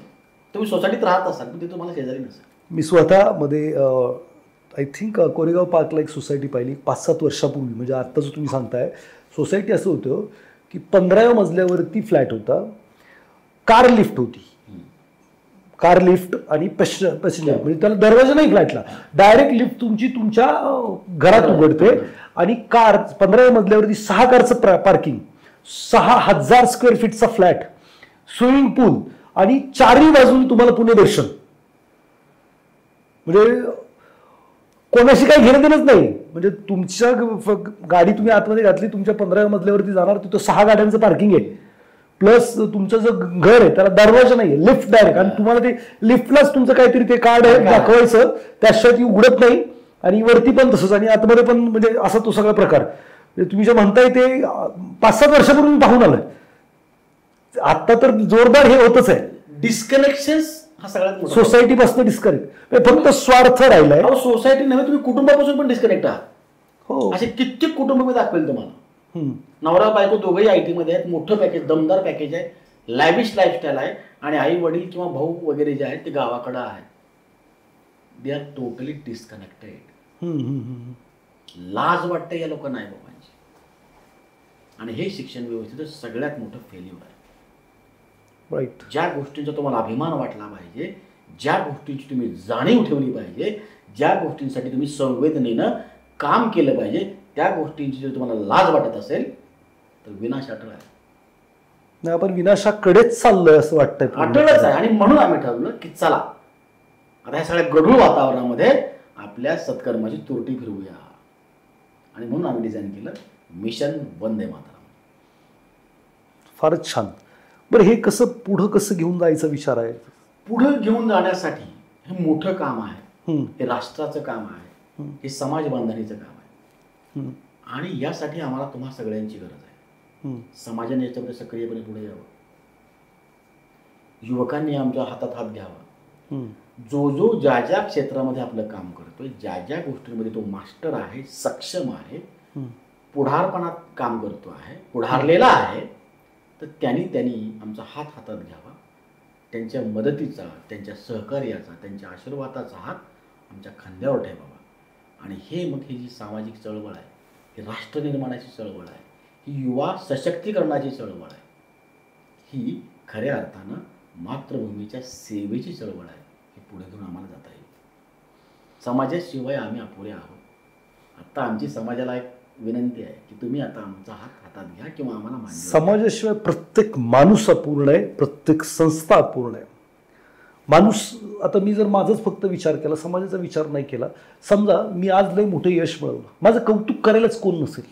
तुम्ही सोसायटीत राहत असाल पण ते तुम्हाला शेजारी नसेल. मी स्वतःमध्ये आय थिंक कोरेगाव पार्कला एक सोसायटी पाहिली 5-7 वर्षापूर्वी. म्हणजे आत्ता जो तुम्ही सांगताय सोसायटी असं होतं की 15व्या मजल्यावरती फ्लॅट होता, कार लिफ्ट होती, कार लिफ्ट आणि पॅसेंजर, म्हणजे त्याला दरवाजा नाही फ्लॅटला, डायरेक्ट लिफ्ट तुमची तुमच्या घरात उघडते. आणि कार 15व्या मजल्यावरती 6 कारचं पार्किंग, 6000 स्क्वेअर फीटचा फ्लॅट, स्विमिंग पूल, आणि 4ही बाजून तुम्हाला पुणे दर्शन. म्हणजे कोणाशी काही घेणं देणंच नाही. म्हणजे तुमच्या गाडी तुम्ही आतमध्ये घातली, तुमच्या 15व्या मजल्यावरती जाणार, तिथं 6 गाड्यांचं पार्किंग आहे, प्लस तुमचं जो घर आहे त्याला दरवाजा नाही, लिफ्ट डायरेक्ट. आणि तुम्हाला ते लिफ्टलाच तुमचं काहीतरी ते कार्ड आहे दाखवायचं, त्याशिवाय ती उघडत नाही. आणि वरती पण तसंच, आणि आतमध्ये पण, म्हणजे असा तो सगळा प्रकार. म्हणजे तुम्ही जे म्हणताय ते 5-7 वर्षापूर्वी पाहून आलं. आता तर जोरदार हे होतच आहे. डिस्कनेक्शन हा सगळ्यात सोसायटी पासून डिस्कनेक्ट, फक्त स्वार्थ राहिलाय. सोसायटी नव्हे, तुम्ही कुटुंबापासून पण डिस्कनेक्ट आहात. हो, असे कित्येक कुटुंब मी दाखवेल तुम्हाला. नवरा बायको दोघंही IT मध्ये आहेत, मोठं पॅकेज, दमदार पॅकेज आहे, लॅविश लाईफस्टाईल आहे, आणि आई वडील किंवा भाऊ वगैरे जे आहेत ते गावाकडे आहेत. They are totally disconnected. लाज वाटते या लोकांना आई बाबांची. आणि हे शिक्षण व्यवस्थेचं सगळ्यात मोठं फेल्युअर आहे. राईट. ज्या गोष्टींचा तुम्हाला अभिमान वाटला पाहिजे, ज्या गोष्टींची तुम्ही जाणीव ठेवली पाहिजे, ज्या गोष्टींसाठी तुम्ही संवेदनेनं काम केलं पाहिजे, त्या गोष्टींची जर तुम्हाला लाज वाटत असेल तर विनाश अटळ आहे. नाही, आपण विनाशाकडेच चाललोय असं वाटतंय. अटळच आहे. आणि म्हणून आम्ही ठरवलं की चला आता ह्या सगळ्या गढूळ वातावरणामध्ये आपल्या सत्कर्माची तुरटी फिरवूया. आणि म्हणून आम्ही डिझाईन केलं मिशन वंदे मातरम. फारच छान. बरं, हे पुढं कसं घेऊन जायचा विचार आहे? पुढं घेऊन जाण्यासाठी हे मोठं काम आहे, हे राष्ट्राचं काम आहे, हे समाज बांधणीचं काम आहे. आणि यासाठी आम्हाला तुम्हा सगळ्यांची गरज आहे. समाजाने याच्यामध्ये सक्रियपणे पुढे यावं, युवकांनी आमच्या हातात हात घ्यावा. जो ज्या ज्या क्षेत्रामध्ये आपलं काम करतोय, ज्या ज्या गोष्टींमध्ये तो मास्टर आहे, सक्षम आहे, पुढारपणात काम करतो आहे, पुढारलेला आहे, तर त्यांनी आमचा हात हातात घ्यावा. त्यांच्या मदतीचा, त्यांच्या सहकार्याचा, त्यांच्या आशीर्वादाचा हात आमच्या खांद्यावर ठेवावा. आणि हे जी सामाजिक चळवळ आहे, ही राष्ट्रनिर्माणाची चळवळ आहे, ही युवा सशक्तीकरणाची चळवळ आहे, ही खऱ्या अर्थानं मातृभूमीच्या सेवेची चळवळ आहे. ही पुढे घेऊन आम्हाला जाता येईल. समाजाशिवाय आम्ही अपुरे आहोत. आता आमची समाजाला एक विनंती आहे की तुम्ही आता आमचा हात हातात घ्या किंवा आम्हाला मान्य. समाजाशिवाय प्रत्येक माणूस अपूर्ण आहे, प्रत्येक संस्था अपूर्ण आहे. माणूस, आता मी जर माझाच फक्त विचार केला, समाजाचा विचार नाही केला, समजा मी आज लय मोठं यश मिळवलं, माझं कौतुक करायलाच कोण नसेल,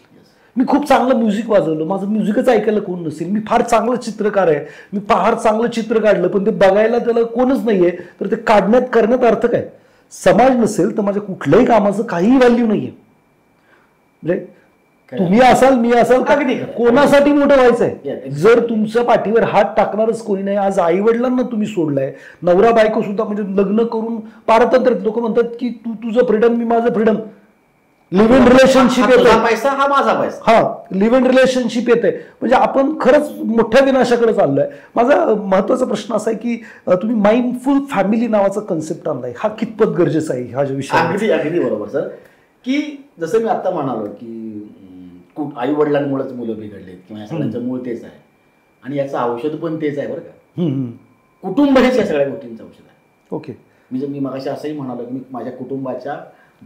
मी खूप चांगलं म्युझिक वाजवलं, माझं म्युझिकच ऐकायला कोण नसेल, मी फार चांगलं चित्रकार आहे, मी फार चांगलं चित्र काढलं, पण ते बघायला त्याला कोणच नाहीये, तर ते करण्यात अर्थ काय? समाज नसेल तर माझ्या कुठल्याही कामाचं काहीही व्हॅल्यू नाहीये. म्हणजे तुम्ही असाल, मी असाल, कोणासाठी मोठं व्हायचंय? जर तुमच्या पाठीवर हात टाकणारच कोणी नाही. आज आई वडिलांना तुम्ही सोडलाय, नवरा बायको सुद्धा म्हणजे लग्न करून पारतंत्र्य, लोक म्हणतात की तू तुझं फ्रीडम, मी माझं फ्रीडम. लिव्ह इन रिलेशनशिप येते, पैसा हा माझा पैसा, हा लिव्ह इन रिलेशनशिप येते. म्हणजे आपण खरंच मोठ्या विनाशाकडे चाललोय. माझा महत्वाचा प्रश्न असा आहे की तुम्ही माइंडफुल फॅमिली नावाचा कन्सेप्ट आणलाय, हा कितपत गरजेचा आहे ह्या विषयात? अगदी बरोबर सर. की जसं मी आता म्हणालो की आई वडिलांमुळेच मुलं बिघडलेत किंवा या सगळ्यांचं मूळ तेच आहे आणि याचं औषध पण तेच आहे बरं का. कुटुंब हेच या सगळ्या गोष्टींचं औषध आहे. ओके. मी मगाशी असंही म्हणालो की मी माझ्या कुटुंबाच्या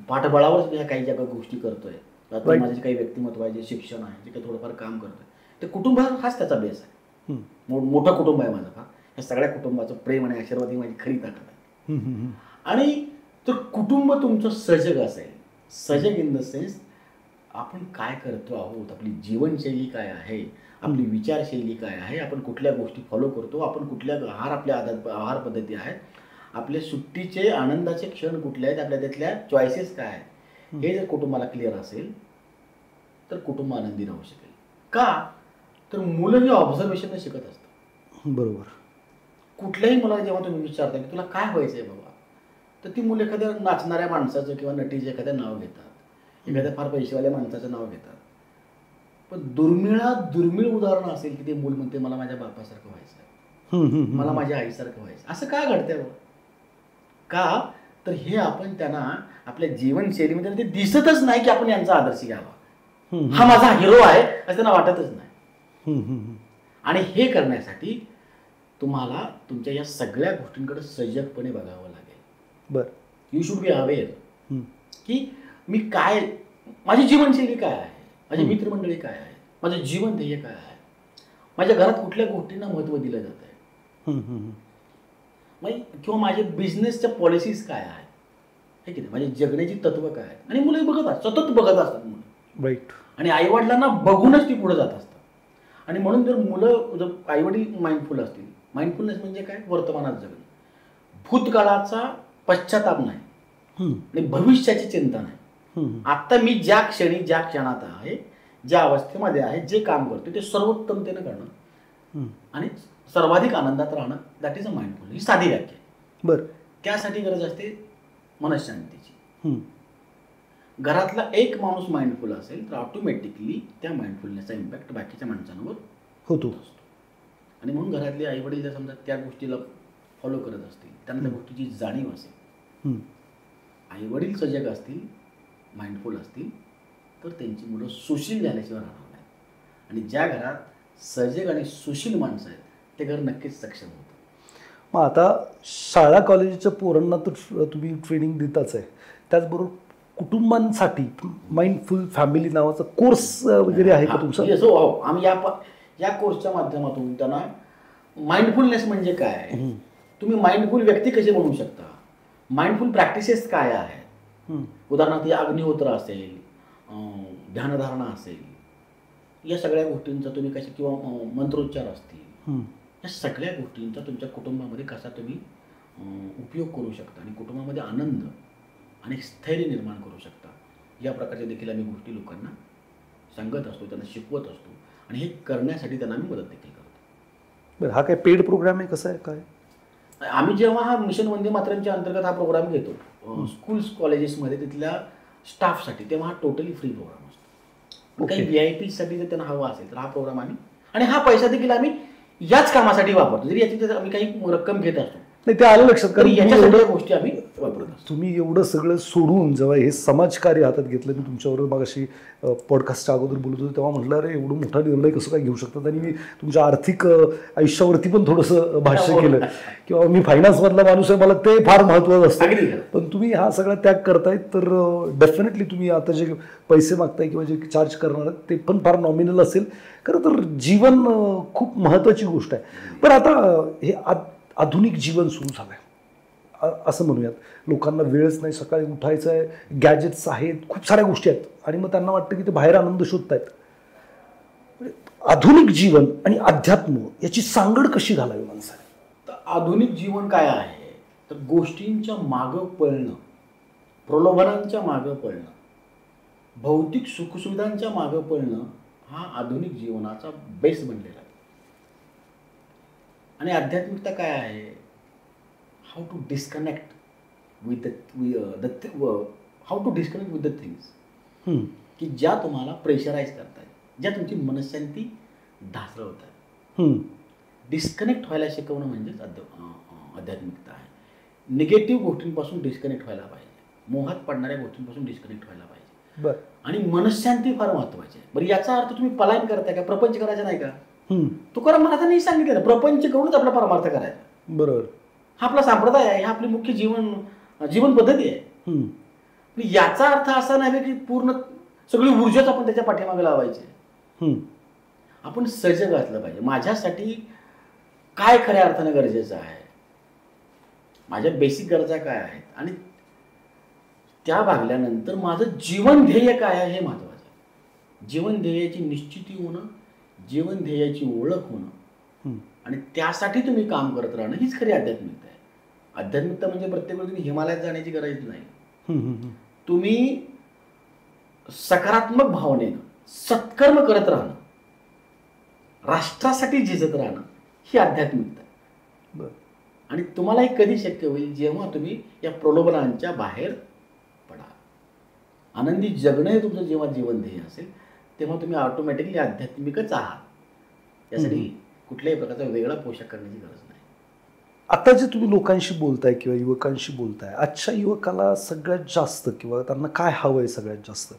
पाठबळावरच ह्या काही ज्या गोष्टी करतोय, माझे जे काही व्यक्तिमत्व आहे, जे शिक्षण आहे, जे काही थोडंफार काम करतोय, ते कुटुंब हाच त्याचा बेस आहे. मोठं कुटुंब आहे माझं. या सगळ्या कुटुंबाचं प्रेम आणि आशीर्वाद ही माझी खरी ताकद आहे. आणि तर कुटुंब तुमचं सजग असेल, सजग इन द सेन्स आपण काय करतो आहोत, आपली जीवनशैली काय आहे, आपली विचारशैली काय आहे, आपण कुठल्या गोष्टी फॉलो करतो, आपण कुठल्या आपल्या आहार पद्धती आहेत, आपले सुट्टीचे आनंदाचे क्षण कुठले आहेत, आपल्या त्यातल्या चॉईसेस काय आहेत, हे जर कुटुंबाला क्लिअर असेल तर कुटुंब आनंदी राहू शकेल. का तर मुलं हे ऑब्झर्वेशन शिकत असतात. बरोबर. कुठल्याही मुलाला जेव्हा तुम्ही विचारता की तुला काय व्हायचंय बाबा, तर ती मुलं एखाद्या नाचणाऱ्या माणसाचं किंवा नटीचं एखाद्या नाव घेतात, एखाद्या फार पैसेवाल्या माणसाचं नाव घेतात. पण दुर्मिळ उदाहरण असेल की ते मूल म्हणते मला माझ्या बापासारखं व्हायचं, मला माझ्या आईसारखं व्हायचं. असं का घडतंय बाबा? का तर हे आपण त्यांना आपल्या जीवनशैलीमध्ये ते दिसतच नाही की आपण यांचा आदर्श घ्यावा, हा माझा हिरो आहे असं त्यांना वाटतच नाही. आणि हे करण्यासाठी तुम्हाला तुमच्या या सगळ्या गोष्टींकडे सजगपणे बघावं लागेल. बरं. यू शुड बी अवेअर की मी काय, माझी जीवनशैली काय आहे, माझी मित्रमंडळी काय आहे, माझं जीवन ध्येय काय आहे, माझ्या घरात कुठल्या गोष्टींना महत्त्व दिलं जात आहे, किंवा माझे बिझनेसच्या पॉलिसीज काय आहेत, हे की नाही, माझी जगण्याची तत्व काय आहेत. आणि मुलं बघत असतात, सतत बघत असतात मुलं. राईट. आणि आईवडिलांना बघूनच ती पुढे जात असतात. आणि म्हणून जर मुलं, जर आईवडील माइंडफुल असतील, माइंडफुलनेस म्हणजे काय, वर्तमानात जगणं, भूतकाळाचा पश्चाताप नाही आणि भविष्याची चिंता नाही. आता मी ज्या क्षणात आहे, ज्या अवस्थेमध्ये आहे, जे काम करतो ते सर्वोत्तमतेनं करणं आणि सर्वाधिक आनंदात राहणं, दॅट इज अ माइंडफुल. ही साधी व्याख्या आहे. बरं. त्यासाठी गरज असते मनशांतीची. घरातला एक माणूस माइंडफुल असेल तर ऑटोमॅटिकली त्या माइंडफुलनेसचा इम्पॅक्ट बाकीच्या माणसांवर होतो. आणि म्हणून घरातले आई वडील जर समजा त्या गोष्टीला फॉलो करत असतील, त्यांना त्या गोष्टीची जाणीव असेल, आई वडील सजग असतील, माइंडफुल असतील, तर त्यांची मुलं सुशील झाल्याशिवाय राहणार नाही. आणि ज्या घरात सजग आणि सुशील माणसं आहेत ते घर नक्कीच सक्षम होतं. मग आता शाळा कॉलेजच्या पोरांना तर तुम्ही ट्रेनिंग देताच आहे, त्याचबरोबर कुटुंबांसाठी माइंडफुल फॅमिली नावाचा कोर्स वगैरे आहे का तुमचा? आम्ही या कोर्सच्या माध्यमातून त्यांना माइंडफुलनेस म्हणजे काय, तुम्ही माइंडफुल व्यक्ती कसे बनवू शकता, माइंडफुल प्रॅक्टिसेस काय आहेत, उदाहरणार्थ अग्निहोत्र असेल, ध्यानधारणा असेल, या सगळ्या गोष्टींचा तुम्ही कसे, किंवा मंत्रोच्चार असतील, या सगळ्या गोष्टींचा तुमच्या कुटुंबामध्ये कसा तुम्ही उपयोग करू शकता आणि कुटुंबामध्ये आनंद आणि स्थैर्य निर्माण करू शकता, या प्रकारच्या देखील आम्ही गोष्टी लोकांना सांगत असतो, त्यांना शिकवत असतो आणि हे करण्यासाठी त्यांना आम्ही मदत देखील करतो. बरं, हा काय पेड प्रोग्राम आहे, कसं आहे काय? आम्ही जेव्हा हा मिशन वंदे मातरमच्या अंतर्गत हा प्रोग्राम घेतो स्कूल्स कॉलेजेसमध्ये तिथल्या स्टाफसाठी, तेव्हा हा टोटली फ्री प्रोग्राम असतो. काही VIP साठी जर त्यांना हवा असेल तर हा प्रोग्राम आम्ही, आणि हा पैसा देखील आम्ही याच कामासाठी वापरतो, जरी याची आम्ही काही रक्कम घेत असतो नाही, ते आलं लक्षात. कारण याच्या सगळ्या गोष्टी आम्ही वापरत असतो. तुम्ही एवढं सगळं सोडून जेव्हा हे समाजकार्य हातात घेतलं, मी तुमच्याबरोबर मगाशी पॉडकास्टच्या अगोदर बोलत होतो तेव्हा म्हटलं, अरे एवढं मोठा निर्णय कसं काय घेऊ शकतात, आणि मी तुमच्या आर्थिक आयुष्यावरती पण थोडंसं भाष्य केलं, किंवा मी फायनान्समधला माणूस आहे, मला ते फार महत्त्वाचं असतं, पण तुम्ही हा सगळा त्याग करताय, तर डेफिनेटली तुम्ही आता जे पैसे मागताय किंवा जे चार्ज करणार आहेत ते पण फार नॉमिनल असेल. खरं तर जीवन खूप महत्त्वाची गोष्ट आहे. पण आता हे आधुनिक जीवन सुरू झालं आहे असं म्हणूयात, लोकांना वेळच नाही, सकाळी उठायचं आहे, गॅजेट्स आहेत, खूप साऱ्या गोष्टी आहेत, आणि मग त्यांना वाटतं की ते बाहेर आनंद शोधतायत. आधुनिक जीवन आणि अध्यात्म याची सांगड कशी घालावी माणसाने? तर आधुनिक जीवन काय आहे, तर गोष्टींच्या मागं पळणं, प्रलोभनांच्या मागं पळणं, भौतिक सुखसुविधांच्या मागं पळणं हा आधुनिक जीवनाचा बेस बनलेला आहे. आणि आध्यात्मिकता काय आहे, how to disconnect with how to disconnect with the things की ज्या तुम्हाला प्रेशराईज करतायत, ज्या तुमची मनशांती ढासळवतात. डिस्कनेक्ट व्हायला शिकवणं म्हणजेच आध्यात्मिकता आहे. निगेटिव्ह गोष्टींपासून डिस्कनेक्ट व्हायला पाहिजे, मोहात पडणाऱ्या गोष्टींपासून डिस्कनेक्ट व्हायला पाहिजे, आणि मनशांती फार महत्वाची आहे. बरं, याचा अर्थ तुम्ही पलायन करताय का, प्रपंच करायचा नाही का? तुकाराम महाराजांनी सांगितलं, प्रपंच करूनच आपला परमार्थ करायचा. बरोबर, हा आपला संप्रदाय आहे, हा आपली मुख्य जीवन पद्धती आहे. याचा अर्थ असा नाही की पूर्ण सगळी ऊर्जाच आपण त्याच्या पाठीमागे लावायची. आपण सजग असलं पाहिजे. माझ्यासाठी काय खऱ्या अर्थानं गरजेचं आहे, माझ्या बेसिक गरजा काय आहेत, आणि त्या भागल्यानंतर माझं जीवन ध्येय काय आहे हे महत्वाचं आहे. जीवन ध्येयाची निश्चिती होणं, जीवन ध्येयाची ओळख होणं, आणि त्यासाठी तुम्ही काम करत राहणं हीच खरी आध्यात्मिकता आहे. आध्यात्मिकता म्हणजे प्रत्येक वेळी तुम्ही हिमालयात जाण्याची गरज नाही. तुम्ही सकारात्मक भावनेनं सत्कर्म करत राहणं, राष्ट्रासाठी झिजत राहणं ही आध्यात्मिकता आहे. आणि तुम्हाला हे कधी शक्य होईल, जेव्हा तुम्ही या प्रलोभनांच्या बाहेर पडा. आनंदी जगणं हे तुमचं जेव्हा जीवन ध्येय असेल तेव्हा तुम्ही ऑटोमॅटिकली आध्यात्मिकच आहात. यासाठी कुठल्याही प्रकारचा वेगळा पोशाख करण्याची गरज नाही. आता जे तुम्ही लोकांशी बोलताय किंवा युवकांशी बोलताय, आजच्या युवकाला सगळ्यात जास्त किंवा त्यांना काय हवं आहे सगळ्यात जास्त?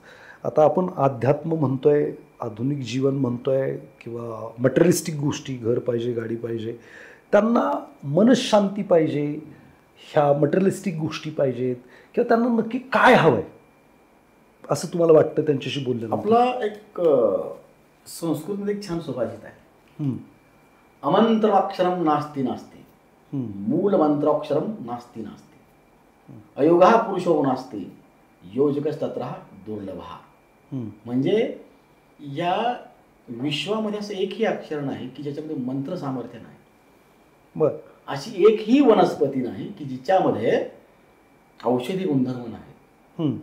आता आपण अध्यात्म म्हणतोय, आधुनिक जीवन म्हणतोय, किंवा मटेरियलिस्टिक गोष्टी, घर पाहिजे, गाडी पाहिजे, त्यांना मनशांती पाहिजे, ह्या मटेरियलिस्टिक गोष्टी पाहिजेत, किंवा त्यांना नक्की काय हवं आहे असं तुम्हाला वाटतं त्यांच्याशी बोललं? आपला एक संस्कृतमध्ये एक छान सुभाषित आहे, अमंत्रमक्षरम नास्ति नास्ति, मूल मंत्राक्षरम नास्ति नास्ति, अयोगा पुरुषो नास्ति, योजकस्तत्र दुर्लभः. म्हणजे या विश्वामध्ये असं एकही अक्षर नाही की ज्याच्यामध्ये मंत्र सामर्थ्य नाही. बर, अशी एकही वनस्पती नाही की जिच्यामध्ये औषधी गुणधर्म नाही.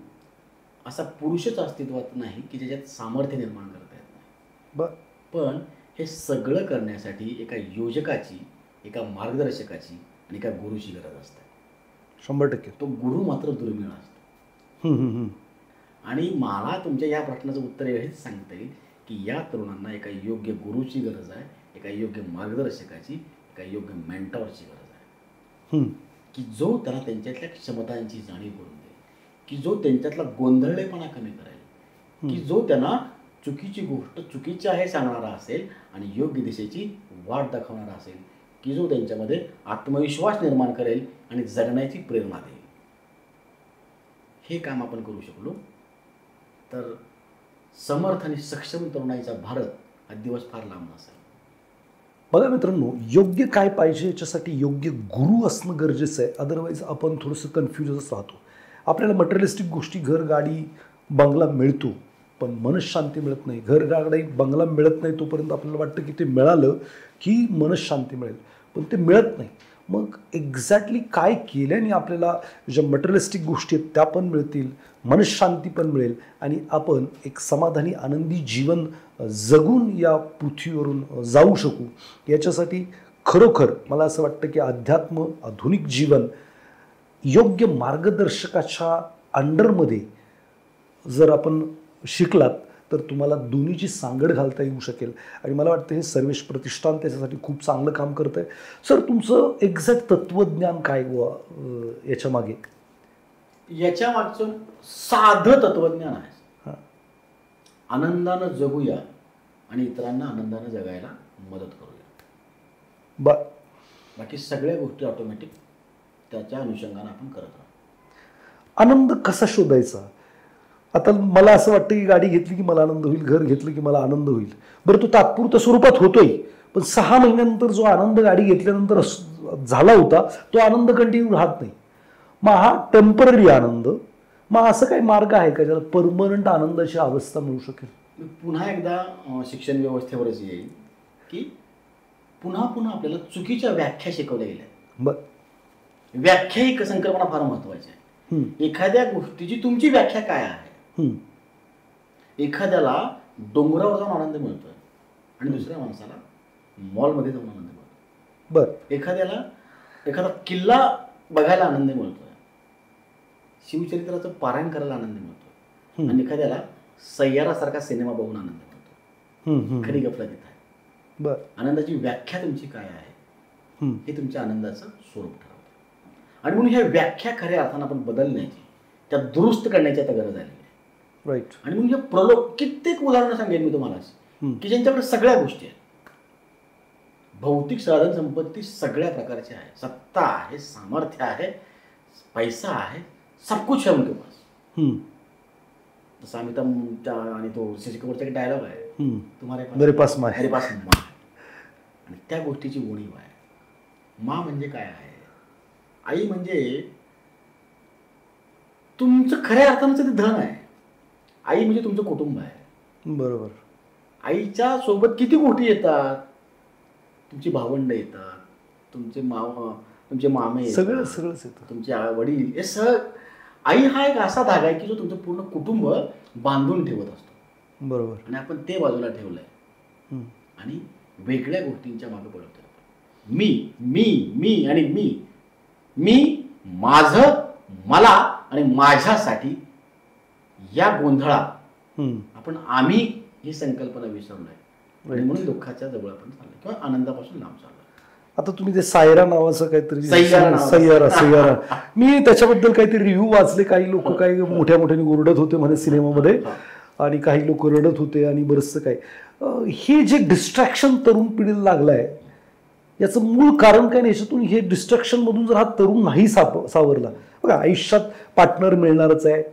असा पुरुषच अस्तित्वात नाही की ज्याच्यात सामर्थ्य निर्माण करता येत नाही. पण हे सगळं करण्यासाठी एका योजकाची, एका मार्गदर्शकाची आणि एका गुरुची गरज असते. 100%. तो गुरु मात्र दुर्मिळ असतो. आणि मला तुमच्या या प्रश्नाचं उत्तर हेच सांगता येईल की या तरुणांना एका योग्य गुरुची गरज आहे, एका योग्य मार्गदर्शकाची, एका योग्य मेंटॉरची गरज आहे, की जो त्यांना त्यांच्यातल्या क्षमतांची जाणीव करून देईल, की जो त्यांच्यातला गोंधळलेपणा कमी करेल, की जो त्यांना चुकीची गोष्ट चुकीची आहे सांगणारा असेल आणि योग्य दिशेची वाट दाखवणारा असेल की जो त्यांच्यामध्ये आत्मविश्वास निर्माण करेल आणि जगण्याची प्रेरणा देईल. हे काम आपण करू शकलो तर समर्थ आणि सक्षम तरुणाईचा भारत हा दिवस फार लांब नसेल. बघा मित्रांनो, योग्य काय पाहिजे याच्यासाठी योग्य गुरु असणं गरजेचं आहे. अदरवाईज आपण थोडंसं कन्फ्युजच राहतो. आपल्याला मटेरियलिस्टिक गोष्टी, घर, गाडी, बंगला मिळतो, पण मनशांती मिळत नाही. घर, गाडी, बंगला मिळत नाही तोपर्यंत आपल्याला वाटतं की ते मिळालं की मनशांती मिळेल, पण ते मिळत नाही. मग एक्झॅक्टली काय केल्याने आपल्याला ज्या मटेरियलिस्टिक गोष्टी आहेत त्या पण मिळतील, मनशांती पण मिळेल आणि आपण एक समाधानी आनंदी जीवन जगून या पृथ्वीवरून जाऊ शकू, याच्यासाठी खरोखर मला असं वाटतं की अध्यात्म, आधुनिक जीवन योग्य मार्गदर्शकाच्या अंडरमध्ये जर आपण शिकलात तर तुम्हाला दोन्हीची सांगड घालता येऊ शकेल. आणि मला वाटतं हे सर्वेश प्रतिष्ठान त्याच्यासाठी खूप चांगलं काम करतं आहे. सर, तुमचं एक्झॅक्ट तत्त्वज्ञान काय याच्या मागे? याच्या मागचं साधं तत्वज्ञान आहे. आनंदानं जगूया आणि इतरांना आनंदानं जगायला मदत करूया. बाकी सगळ्या गोष्टी ऑटोमॅटिक त्याच्या अनुषंगाने आपण करत राहतो. आनंद कसा शोधायचा? आता मला असं वाटतं की गाडी घेतली की मला आनंद होईल, घर घेतलं की मला आनंद होईल. बरं, तो तात्पुरत्या स्वरूपात होतोय, पण 6 महिन्यानंतर जो आनंद गाडी घेतल्यानंतर झाला होता तो आनंद कंटिन्यू राहत नाही. मग हा टेम्पररी आनंद, मग असं काही मार्ग आहे का ज्याला परमनंट आनंदाची अवस्था मिळू शकेल? मी पुन्हा एकदा शिक्षण व्यवस्थेवरच येईल की पुन्हा पुन्हा आपल्याला चुकीच्या व्याख्या शिकवल्या गेल्या. बरं, व्याख्या ही संकल्पना फार महत्वाची आहे. एखाद्या गोष्टीची तुमची व्याख्या काय आहे? एखाद्याला डोंगरावर जाऊन आनंद मिळतोय आणि दुसऱ्या माणसाला मॉलमध्ये जाऊन आनंद मिळतो. बरं, एखाद्याला एखादा किल्ला बघायला आनंद मिळतोय, शिवचरित्राचं पारायण करायला आनंद मिळतोय, आणि एखाद्याला सय्यारासारखा सिनेमा बघून आनंद मिळतो. खरी गफलत येत आहे. बरं, आनंदाची व्याख्या तुमची काय आहे हे तुमच्या आनंदाचं स्वरूप ठरवतं. आणि म्हणून ह्या व्याख्या खऱ्या अर्थानं आपण बदलण्याची, त्या दुरुस्त करण्याची आता गरज आली आहे. राईट. आणि मग हे प्रलोभ, कित्येक उदाहरणं सांगेन मी तुम्हाला की ज्यांच्याकडे सगळ्या गोष्टी आहेत, भौतिक साधन संपत्ती सगळ्या प्रकारची आहे, सत्ता आहे, सामर्थ्य आहे, पैसा आहे, सब कुछ है उनके पास. जसं अमिताभ आणि तो शशी कपूरचा डायलॉग आहे, मेरे पास माँ है. आणि त्या गोष्टीची उणीव आहे. माँ म्हणजे काय आहे? आई म्हणजे तुमचं खऱ्या अर्थानं ते धन आहे. आई म्हणजे तुमचं कुटुंब आहे. बरोबर. आईच्या सोबत किती गोष्टी येतात, तुमची भावंड येतात, तुमचे मामे येतात, सगळंच येतं, तुमचे वडील, हे सगळं. आई हा एक असा धागा आहे की जो तुमचं पूर्ण कुटुंब बांधून ठेवत असतो. बरोबर. आणि आपण ते बाजूला ठेवलंय आणि वेगळ्या गोष्टींच्या मागे पळतोय. मी मी मी आणि मी माझं, मला आणि माझ्यासाठी, या गोंधळात आपण आम्ही ही संकल्पना विसरलोय आणि म्हणून दुःखाच्या जवळ आपण चाललोय किंवा आनंदापासून लांब चाललोय. आता तुम्ही ते सायरा नावाचं काहीतरी, सय्यारा, मी त्याच्याबद्दल काहीतरी रिव्ह्यू वाचले. काही लोक काही मोठ्या मोठ्याने ओरडत होते म्हणे सिनेमामध्ये, आणि काही लोक रडत होते आणि बरंचसं काय. हे जे डिस्ट्रॅक्शन तरुण पिढीला लागलंय, याचं मूळ कारण काय नाही? याच्यातून हे डिस्ट्रॅक्शन मधून जर हा तरुण नाही सावरला, बघा आयुष्यात पार्टनर मिळणारच आहे,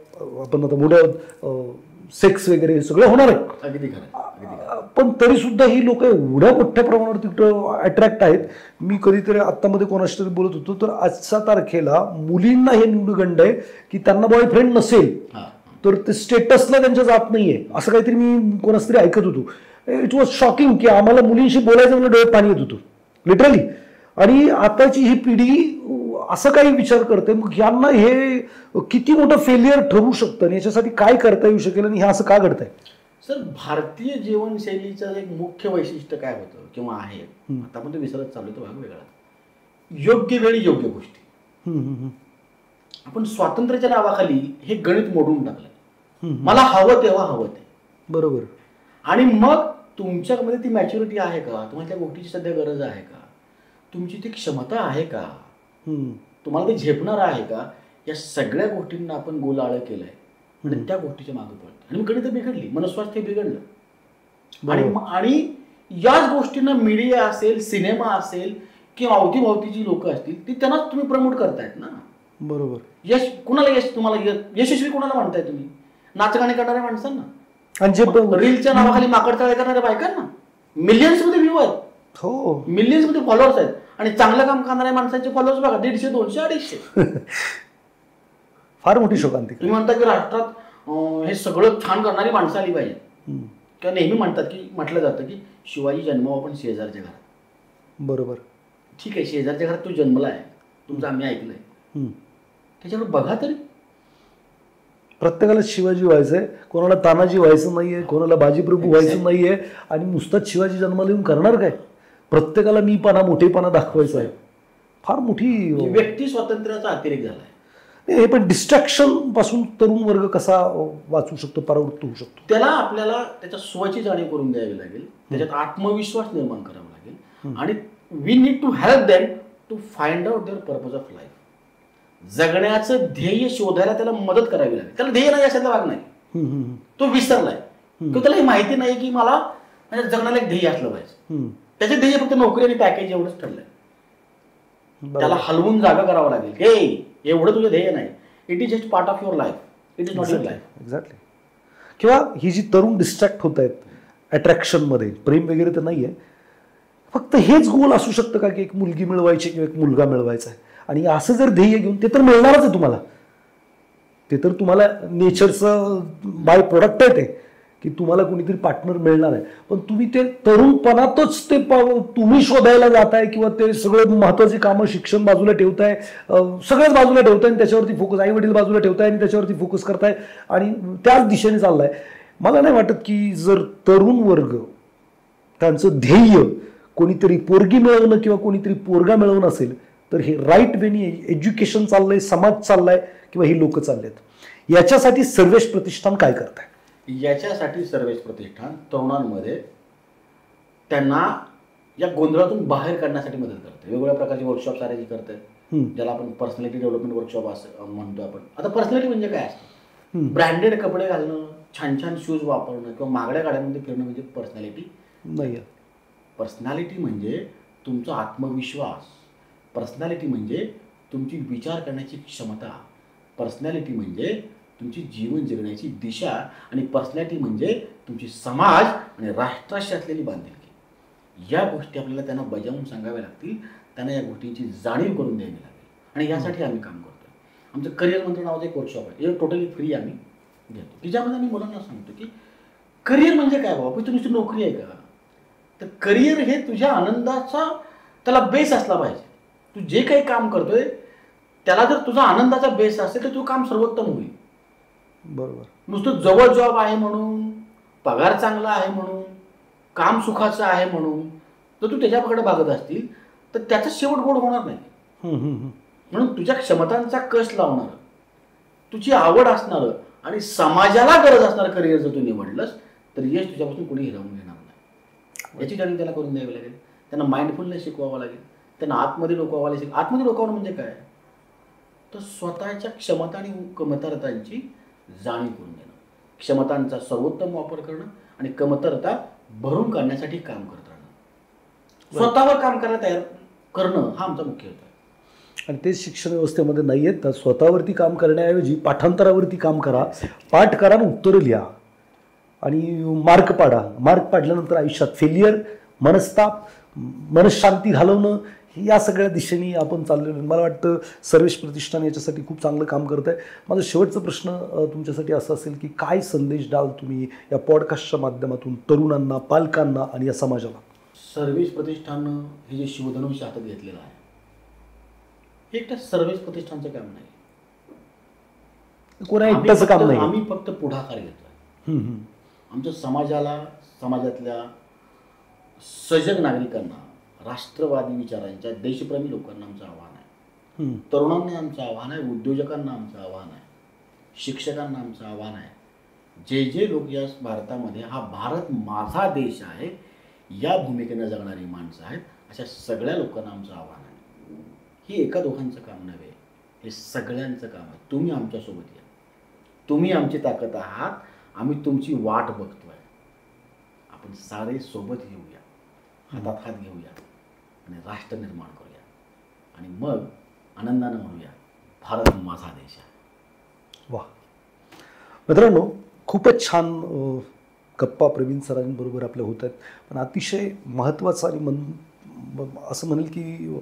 आपण आता मोठ्या सेक्स वगैरे हे सगळं होणार आहे, अगदी खरं, पण तरी सुद्धा ही लोक एवढ्या मोठ्या प्रमाणावर तिकडं अट्रॅक्ट आहेत. मी कधीतरी आत्तामध्ये कोणाशी तरी बोलत होतो, तर आजच्या तारखेला मुलींना हे न्यूनगंड आहे की त्यांना बॉयफ्रेंड नसेल तर ते स्टेटसला त्यांच्या जात नाहीये, असं काहीतरी मी कोणाच तरी ऐकत होतो. इट वॉज शॉकिंग की आम्हाला मुलींशी बोलायचं म्हणजे डोळ्यात पाणी येत होतं लिटरली. आणि आताची ही पिढी असं काही विचार करते, मग यांना हे किती मोठं फेलियर ठरू शकतं आणि याच्यासाठी काय करता येऊ शकेल आणि हे असं का घडतंय? सर, भारतीय जीवनशैलीचं एक मुख्य वैशिष्ट्य काय होतं किंवा आहे, आता आपण तो विसरत चाललो, तो भाग वेगळा. योग्य वेळी योग्य गोष्टी. आपण स्वातंत्र्याच्या नावाखाली हे गणित मोडून टाकलं. मला हवं तेव्हा हवं ते. बरोबर. आणि मग तुमच्यामध्ये ती मॅच्युरिटी आहे का? तुम्हाला त्या गोष्टीची सध्या गरज आहे का? तुमची ती क्षमता आहे का? तुम्हाला ते झेपणार आहे का? या सगळ्या गोष्टींना आपण गोलाळ केलंय आणि त्या गोष्टीच्या मागे पडतो. आणि मग गणित बिघडली, मनस्वास्थ्य बिघडलं. आणि याच गोष्टींना मीडिया असेल, सिनेमा असेल किंवा अवतीभोवतीची लोक असतील ती त्यांनाच तुम्ही प्रमोट करतायत ना. बरोबर. यश कुणाला, यश तुम्हाला यशस्वी कुणाला म्हणताय तुम्ही? नाचगाणी करणाऱ्या माणसांना आणि जे रीलच्या नावाखाली माकडचाळे करणाऱ्या बायकांना. मिलियन्स मध्ये व्ह्यू आहेत, हो, मिलियन्स मध्ये फॉलोअर्स आहेत. आणि चांगलं काम करणाऱ्या माणसांचे फॉलोअर्स बघा 150, 200, 250. फार मोठी शोकांतिका. तुम्ही म्हणता की राष्ट्रात हे सगळं छान करणारी माणसं आली पाहिजे. किंवा नेहमी म्हणतात की म्हटलं जातं की शिवाजी जन्मावा पण शेजारच्या घरात. बरोबर. ठीक आहे, शेजारच्या घरात तो जन्मला आहे, तुमचं आम्ही ऐकलंय, त्याच्यावर बघा तरी. प्रत्येकाला शिवाजी व्हायचंय, कोणाला तानाजी व्हायचं नाहीये, कोणाला बाजीप्रभू व्हायचं नाहीये. आणि नुसताच शिवाजी जन्माला येऊन करणार काय? प्रत्येकाला मीपणा, मोठेपणा दाखवायचा आहे. फार मोठी व्यक्ती स्वातंत्र्याचा अतिरेक झालाय. हे पण डिस्ट्रॅक्शन पासून तरुण वर्ग कसा वाचू शकतो, परावृत्त होऊ शकतो? त्याला आपल्याला त्याच्या स्वची जाणीव करून द्यावी लागेल, त्याच्यात आत्मविश्वास निर्माण करावा लागेल. आणि we need to help them to find out their purpose of life. जगण्याचं ध्येय शोधायला त्याला मदत करावी लागेल. त्याला ध्येय नाही अशातला भाग नाही, तो विसरलाय किंवा त्याला हे माहिती नाही की मला म्हणजे जगण्याला एक ध्येय असलं पाहिजे. त्याचे ध्येय फक्त नोकरी आणि पॅकेज एवढंच ठरलंय. त्याला हलवून जागा करावं लागेल की एवढं तुझं ध्येय नाही, it is just part of your life, it is not your life. Exactly. किंवा ही जी तरुण डिस्ट्रॅक्ट होत आहेत अट्रॅक्शनमध्ये, प्रेम वगैरे तर नाही आहे, फक्त हेच गोल असू शकतं का की एक मुलगी मिळवायची किंवा एक मुलगा मिळवायचा आहे? आणि असं जर ध्येय घेऊन, ते तर मिळणारच आहे तुम्हाला, ते तर तुम्हाला नेचरचं बाय प्रोडक्ट आहे ते, की तुम्हाला कोणीतरी पार्टनर मिळणार आहे. पण तुम्ही ते तरुणपणातच ते तुम्ही शोधायला जाताय किंवा ते सगळं महत्त्वाची कामं, शिक्षण बाजूला ठेवताय, सगळ्याच बाजूला ठेवताय आणि त्याच्यावरती फोकस, आई वडील बाजूला ठेवताय आणि त्याच्यावरती फोकस करताय आणि त्याच दिशेने चाललाय. मला नाही वाटत की जर तरुण वर्ग त्यांचं ध्येय कोणीतरी पोरगी मिळवणं किंवा कोणीतरी पोरगा मिळवणं असेल तर हे राईट वेनी एज्युकेशन चाललंय, समाज चाललाय किंवा ही लोक चाललेत. याच्यासाठी सर्वेश प्रतिष्ठान काय करत आहे? याच्यासाठी सर्वेश प्रतिष्ठान तरुणांमध्ये त्यांना या गोंधळातून बाहेर काढण्यासाठी मदत करते. वेगवेगळ्या प्रकारचे वर्कशॉप्स अरेंज करते, ज्याला आपण पर्सनॅलिटी डेव्हलपमेंट वर्कशॉप असं म्हणतो आपण. आता पर्सनॅलिटी म्हणजे काय असतं? ब्रँडेड कपडे घालणं, छान छान शूज वापरणं किंवा महागड्या गाड्यांमध्ये फिरणं म्हणजे पर्सनॅलिटी नाही. पर्सनॅलिटी म्हणजे तुमचा आत्मविश्वास, पर्सनॅलिटी म्हणजे तुमची विचार करण्याची क्षमता, पर्सनॅलिटी म्हणजे तुमची जीवन जगण्याची दिशा, आणि पर्सनॅलिटी म्हणजे तुमची समाज आणि राष्ट्राशी असलेली बांधिलकी. या गोष्टी आपल्याला त्यांना बजावून सांगाव्या लागतील, त्यांना या गोष्टींची जाणीव करून द्यावी लागेल. आणि यासाठी आम्ही काम करतो. आमचं करिअर मंत्र नावाचं एक वर्कशॉप आहे, हे टोटली फ्री आम्ही घेतो, की ज्यामध्ये आम्ही मुलांना सांगतो की करिअर म्हणजे काय बाबा, तुझी नोकरी आहे का? तर करिअर हे तुझ्या आनंदाचा त्याला बेस असला पाहिजे. तू जे काही काम करतोय त्याला जर तुझा आनंदाचा बेस असेल तर तुझं काम सर्वोत्तम होईल. बरोबर. नुसतं जवळ जॉब आहे म्हणून, पगार चांगला आहे म्हणून, काम सुखाचं आहे म्हणून जर तू त्याच्याकडे बघत असतील तर त्याचा शेवट गोड होणार नाही. म्हणून तुझ्या क्षमतांचा कस लावणार, तुझी आवड असणार आणि समाजाला गरज असणार करिअर जर तू निवडलंस तर यश तुझ्यापासून कोणी हिरावून घेणार नाही. याची जाणीव त्याला करून द्यावी लागेल. त्यांना माइंडफुलनेस शिकवावं लागेल, त्यांना आतमध्ये डोकावावं लागेल. आतमध्ये डोकावणं म्हणजे काय? तर स्वतःच्या क्षमता आणि कमतरतांची जाणीव करून देणं, क्षमतांचा सर्वोत्तम वापर करणं आणि कमतरता भरून काढण्यासाठी काम करत राहणं, स्वतःवर काम करायला तयार करणं हा आमचा मुख्य हेतू आहे. आणि तेच शिक्षण व्यवस्थेमध्ये नाही आहेत. तर स्वतःवरती काम करण्याऐवजी पाठांतरावरती काम करा, पाठ करा आणि उत्तरं लिहा आणि मार्क पाडा. मार्क पाडल्यानंतर आयुष्यात फेलियर, मनस्ताप, मनशांती घालवणं, या सगळ्या दिशेने आपण चाललेलो. मला वाटतं सर्वेश प्रतिष्ठान याच्यासाठी खूप चांगलं काम करत आहे. माझा शेवटचा प्रश्न तुमच्यासाठी असा असेल की काय संदेश द्याल तुम्ही या पॉडकास्टच्या माध्यमातून तरुणांना, पालकांना आणि या समाजाला? सर्वेश प्रतिष्ठाननं हे जे शिवधनुष्य हातात घेतलेलं आहे हे एकटं सर्वेश प्रतिष्ठानचं काम नाही, कोणा एकट्याचं काम नाही. आम्ही फक्त पुढाकार घेतोय. आमच्या समाजाला, समाजातल्या सजग नागरिकांना, राष्ट्रवादी विचारांच्या, देशप्रेमी लोकांना आमचं आव्हान आहे, तरुणांना आमचं आव्हान आहे, उद्योजकांना आमचं आव्हान आहे, शिक्षकांना आमचं आव्हान आहे. जे जे लोक या भारतामध्ये हा भारत माझा देश आहे या भूमिकेनं जगणारी माणसं आहेत, अशा सगळ्या लोकांना आमचं आव्हान आहे. ही एका दोघांचं काम नव्हे, हे सगळ्यांचं काम आहे. तुम्ही आमच्यासोबत या, तुम्ही आमची ताकद आहात, आम्ही तुमची वाट बघतोय. आपण सारे सोबत येऊया, हातात हात घेऊया आणि राष्ट्र निर्माण करूया आणि मग आनंदानं म्हणूया भारत माझा देश आहे. वा मित्रांनो, खूपच छान गप्पा प्रवीण सरांबरोबर आपल्या होत आहेत. पण अतिशय महत्त्वाचं आणि असं म्हणेल की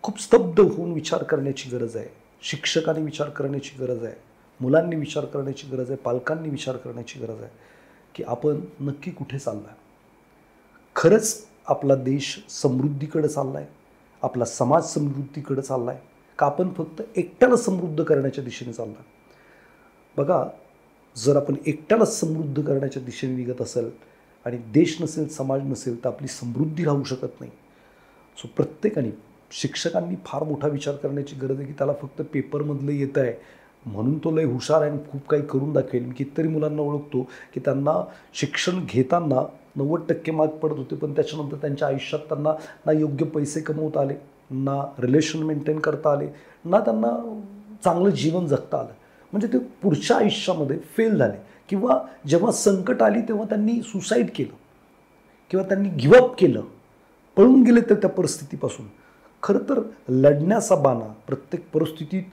खूप स्तब्ध होऊन विचार करण्याची गरज आहे. शिक्षकांनी विचार करण्याची गरज आहे, मुलांनी विचार करण्याची गरज आहे, पालकांनी विचार करण्याची गरज आहे की आपण नक्की कुठे चाललो आहे. खरंच आपला देश समृद्धीकडे चालला आहे, आपला समाज समृद्धीकडे चालला आहे का आपण फक्त एकट्याला समृद्ध करण्याच्या दिशेने चालला आहे. बघा, जर आपण एकट्यालाच समृद्ध करण्याच्या दिशेने निघत असेल आणि देश नसेल, समाज नसेल, तर आपली समृद्धी राहू शकत नाही. सो प्रत्येकाने, शिक्षकांनी फार मोठा विचार करण्याची गरज आहे की त्याला फक्त पेपरमधलं येतं आहे म्हणून तो लय हुशार आहे आणि खूप काही करून दाखवेल. मी कितीतरी मुलांना ओळखतो की त्यांना शिक्षण घेताना 90% मार्क पडत होते, पण त्याच्यानंतर त्यांच्या आयुष्यात त्यांना ना योग्य पैसे कमवता आले, ना रिलेशन मेंटेन करता आले, ना त्यांना चांगलं जीवन जगता आलं. म्हणजे ते पुढच्या आयुष्यामध्ये फेल झाले किंवा जेव्हा संकट आली तेव्हा त्यांनी सुसाईड केलं किंवा त्यांनी गिवअप केलं, पळून गेले तर त्या परिस्थितीपासून. खरं तर लढण्याचा बाणा, प्रत्येक परिस्थितीत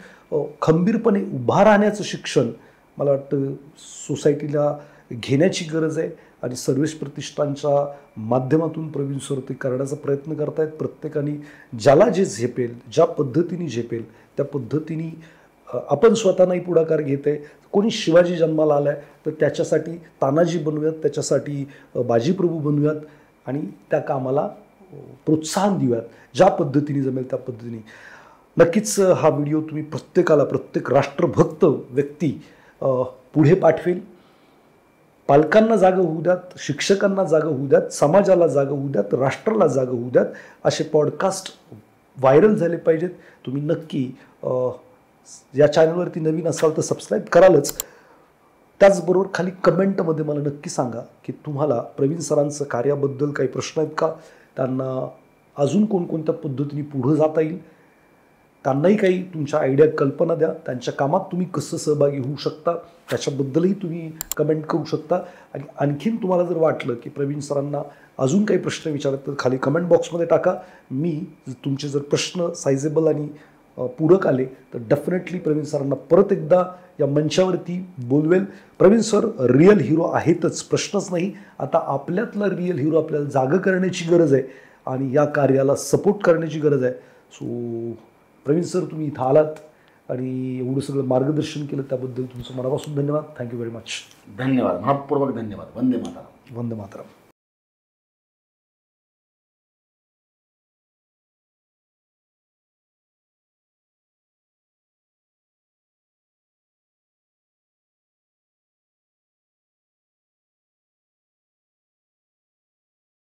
खंबीरपणे उभा राहण्याचं शिक्षण मला वाटतं सोसायटीला घेण्याची गरज आहे आणि सर्वेश प्रतिष्ठानच्या माध्यमातून प्रवीण सर ते करण्याचा प्रयत्न करत आहेत. प्रत्येकाने ज्याला जे झेपेल, ज्या पद्धतीने झेपेल त्या पद्धतीने आपण स्वतः नाही पुढाकार घेत आहे. कोणी शिवाजी जन्माला आला आहे तर त्याच्यासाठी तानाजी बनवूयात, त्याच्यासाठी बाजीप्रभू बनवूयात आणि त्या कामाला प्रोत्साहन देऊयात. ज्या पद्धतीने जमेल त्या पद्धतीने. नक्कीच हा व्हिडिओ तुम्ही प्रत्येकाला, प्रत्येक राष्ट्रभक्त व्यक्ती पुढे पाठवेल. पालकांना जागं होऊ द्यात, शिक्षकांना जागं होऊ द्यात, समाजाला जागं होऊ द्यात, राष्ट्राला जागं होऊ द्यात. असे पॉडकास्ट व्हायरल झाले पाहिजेत. तुम्ही नक्की या चॅनलवरती नवीन असाल तर सबस्क्राईब करालच. त्याचबरोबर खाली कमेंटमध्ये मला नक्की सांगा की तुम्हाला प्रवीण सरांचं कार्याबद्दल काही प्रश्न आहेत का, त्यांना अजून कोणकोणत्या पद्धतीने पुढं जाता येईल, त्यांनाही काही तुमच्या आयडिया, कल्पना द्या. त्यांच्या कामात तुम्ही कसं सहभागी होऊ शकता त्याच्याबद्दलही तुम्ही कमेंट करू शकता. आणि आणखीन तुम्हाला जर वाटलं की प्रवीण सरांना अजून काही प्रश्न विचारत तर खाली कमेंट बॉक्समध्ये टाका. मी तुमचे जर प्रश्न सायझेबल आणि पूरक आले तर डेफिनेटली प्रवीण सरांना परत एकदा या मंचावरती बोलवेल. प्रवीण सर रिअल हिरो आहेतच, प्रश्नच नाही. आता आपल्यातला रिअल हिरो आपल्याला जागं करण्याची गरज आहे आणि या कार्याला सपोर्ट करण्याची गरज आहे. सो प्रवीण सर, तुम्ही इथं आलात आणि एवढं सगळं मार्गदर्शन केलं त्याबद्दल तुमचं मनापासून धन्यवाद. Thank you very much. धन्यवाद, मनपूर्वक धन्यवाद. वंदे मातरम. वंदे मातरम.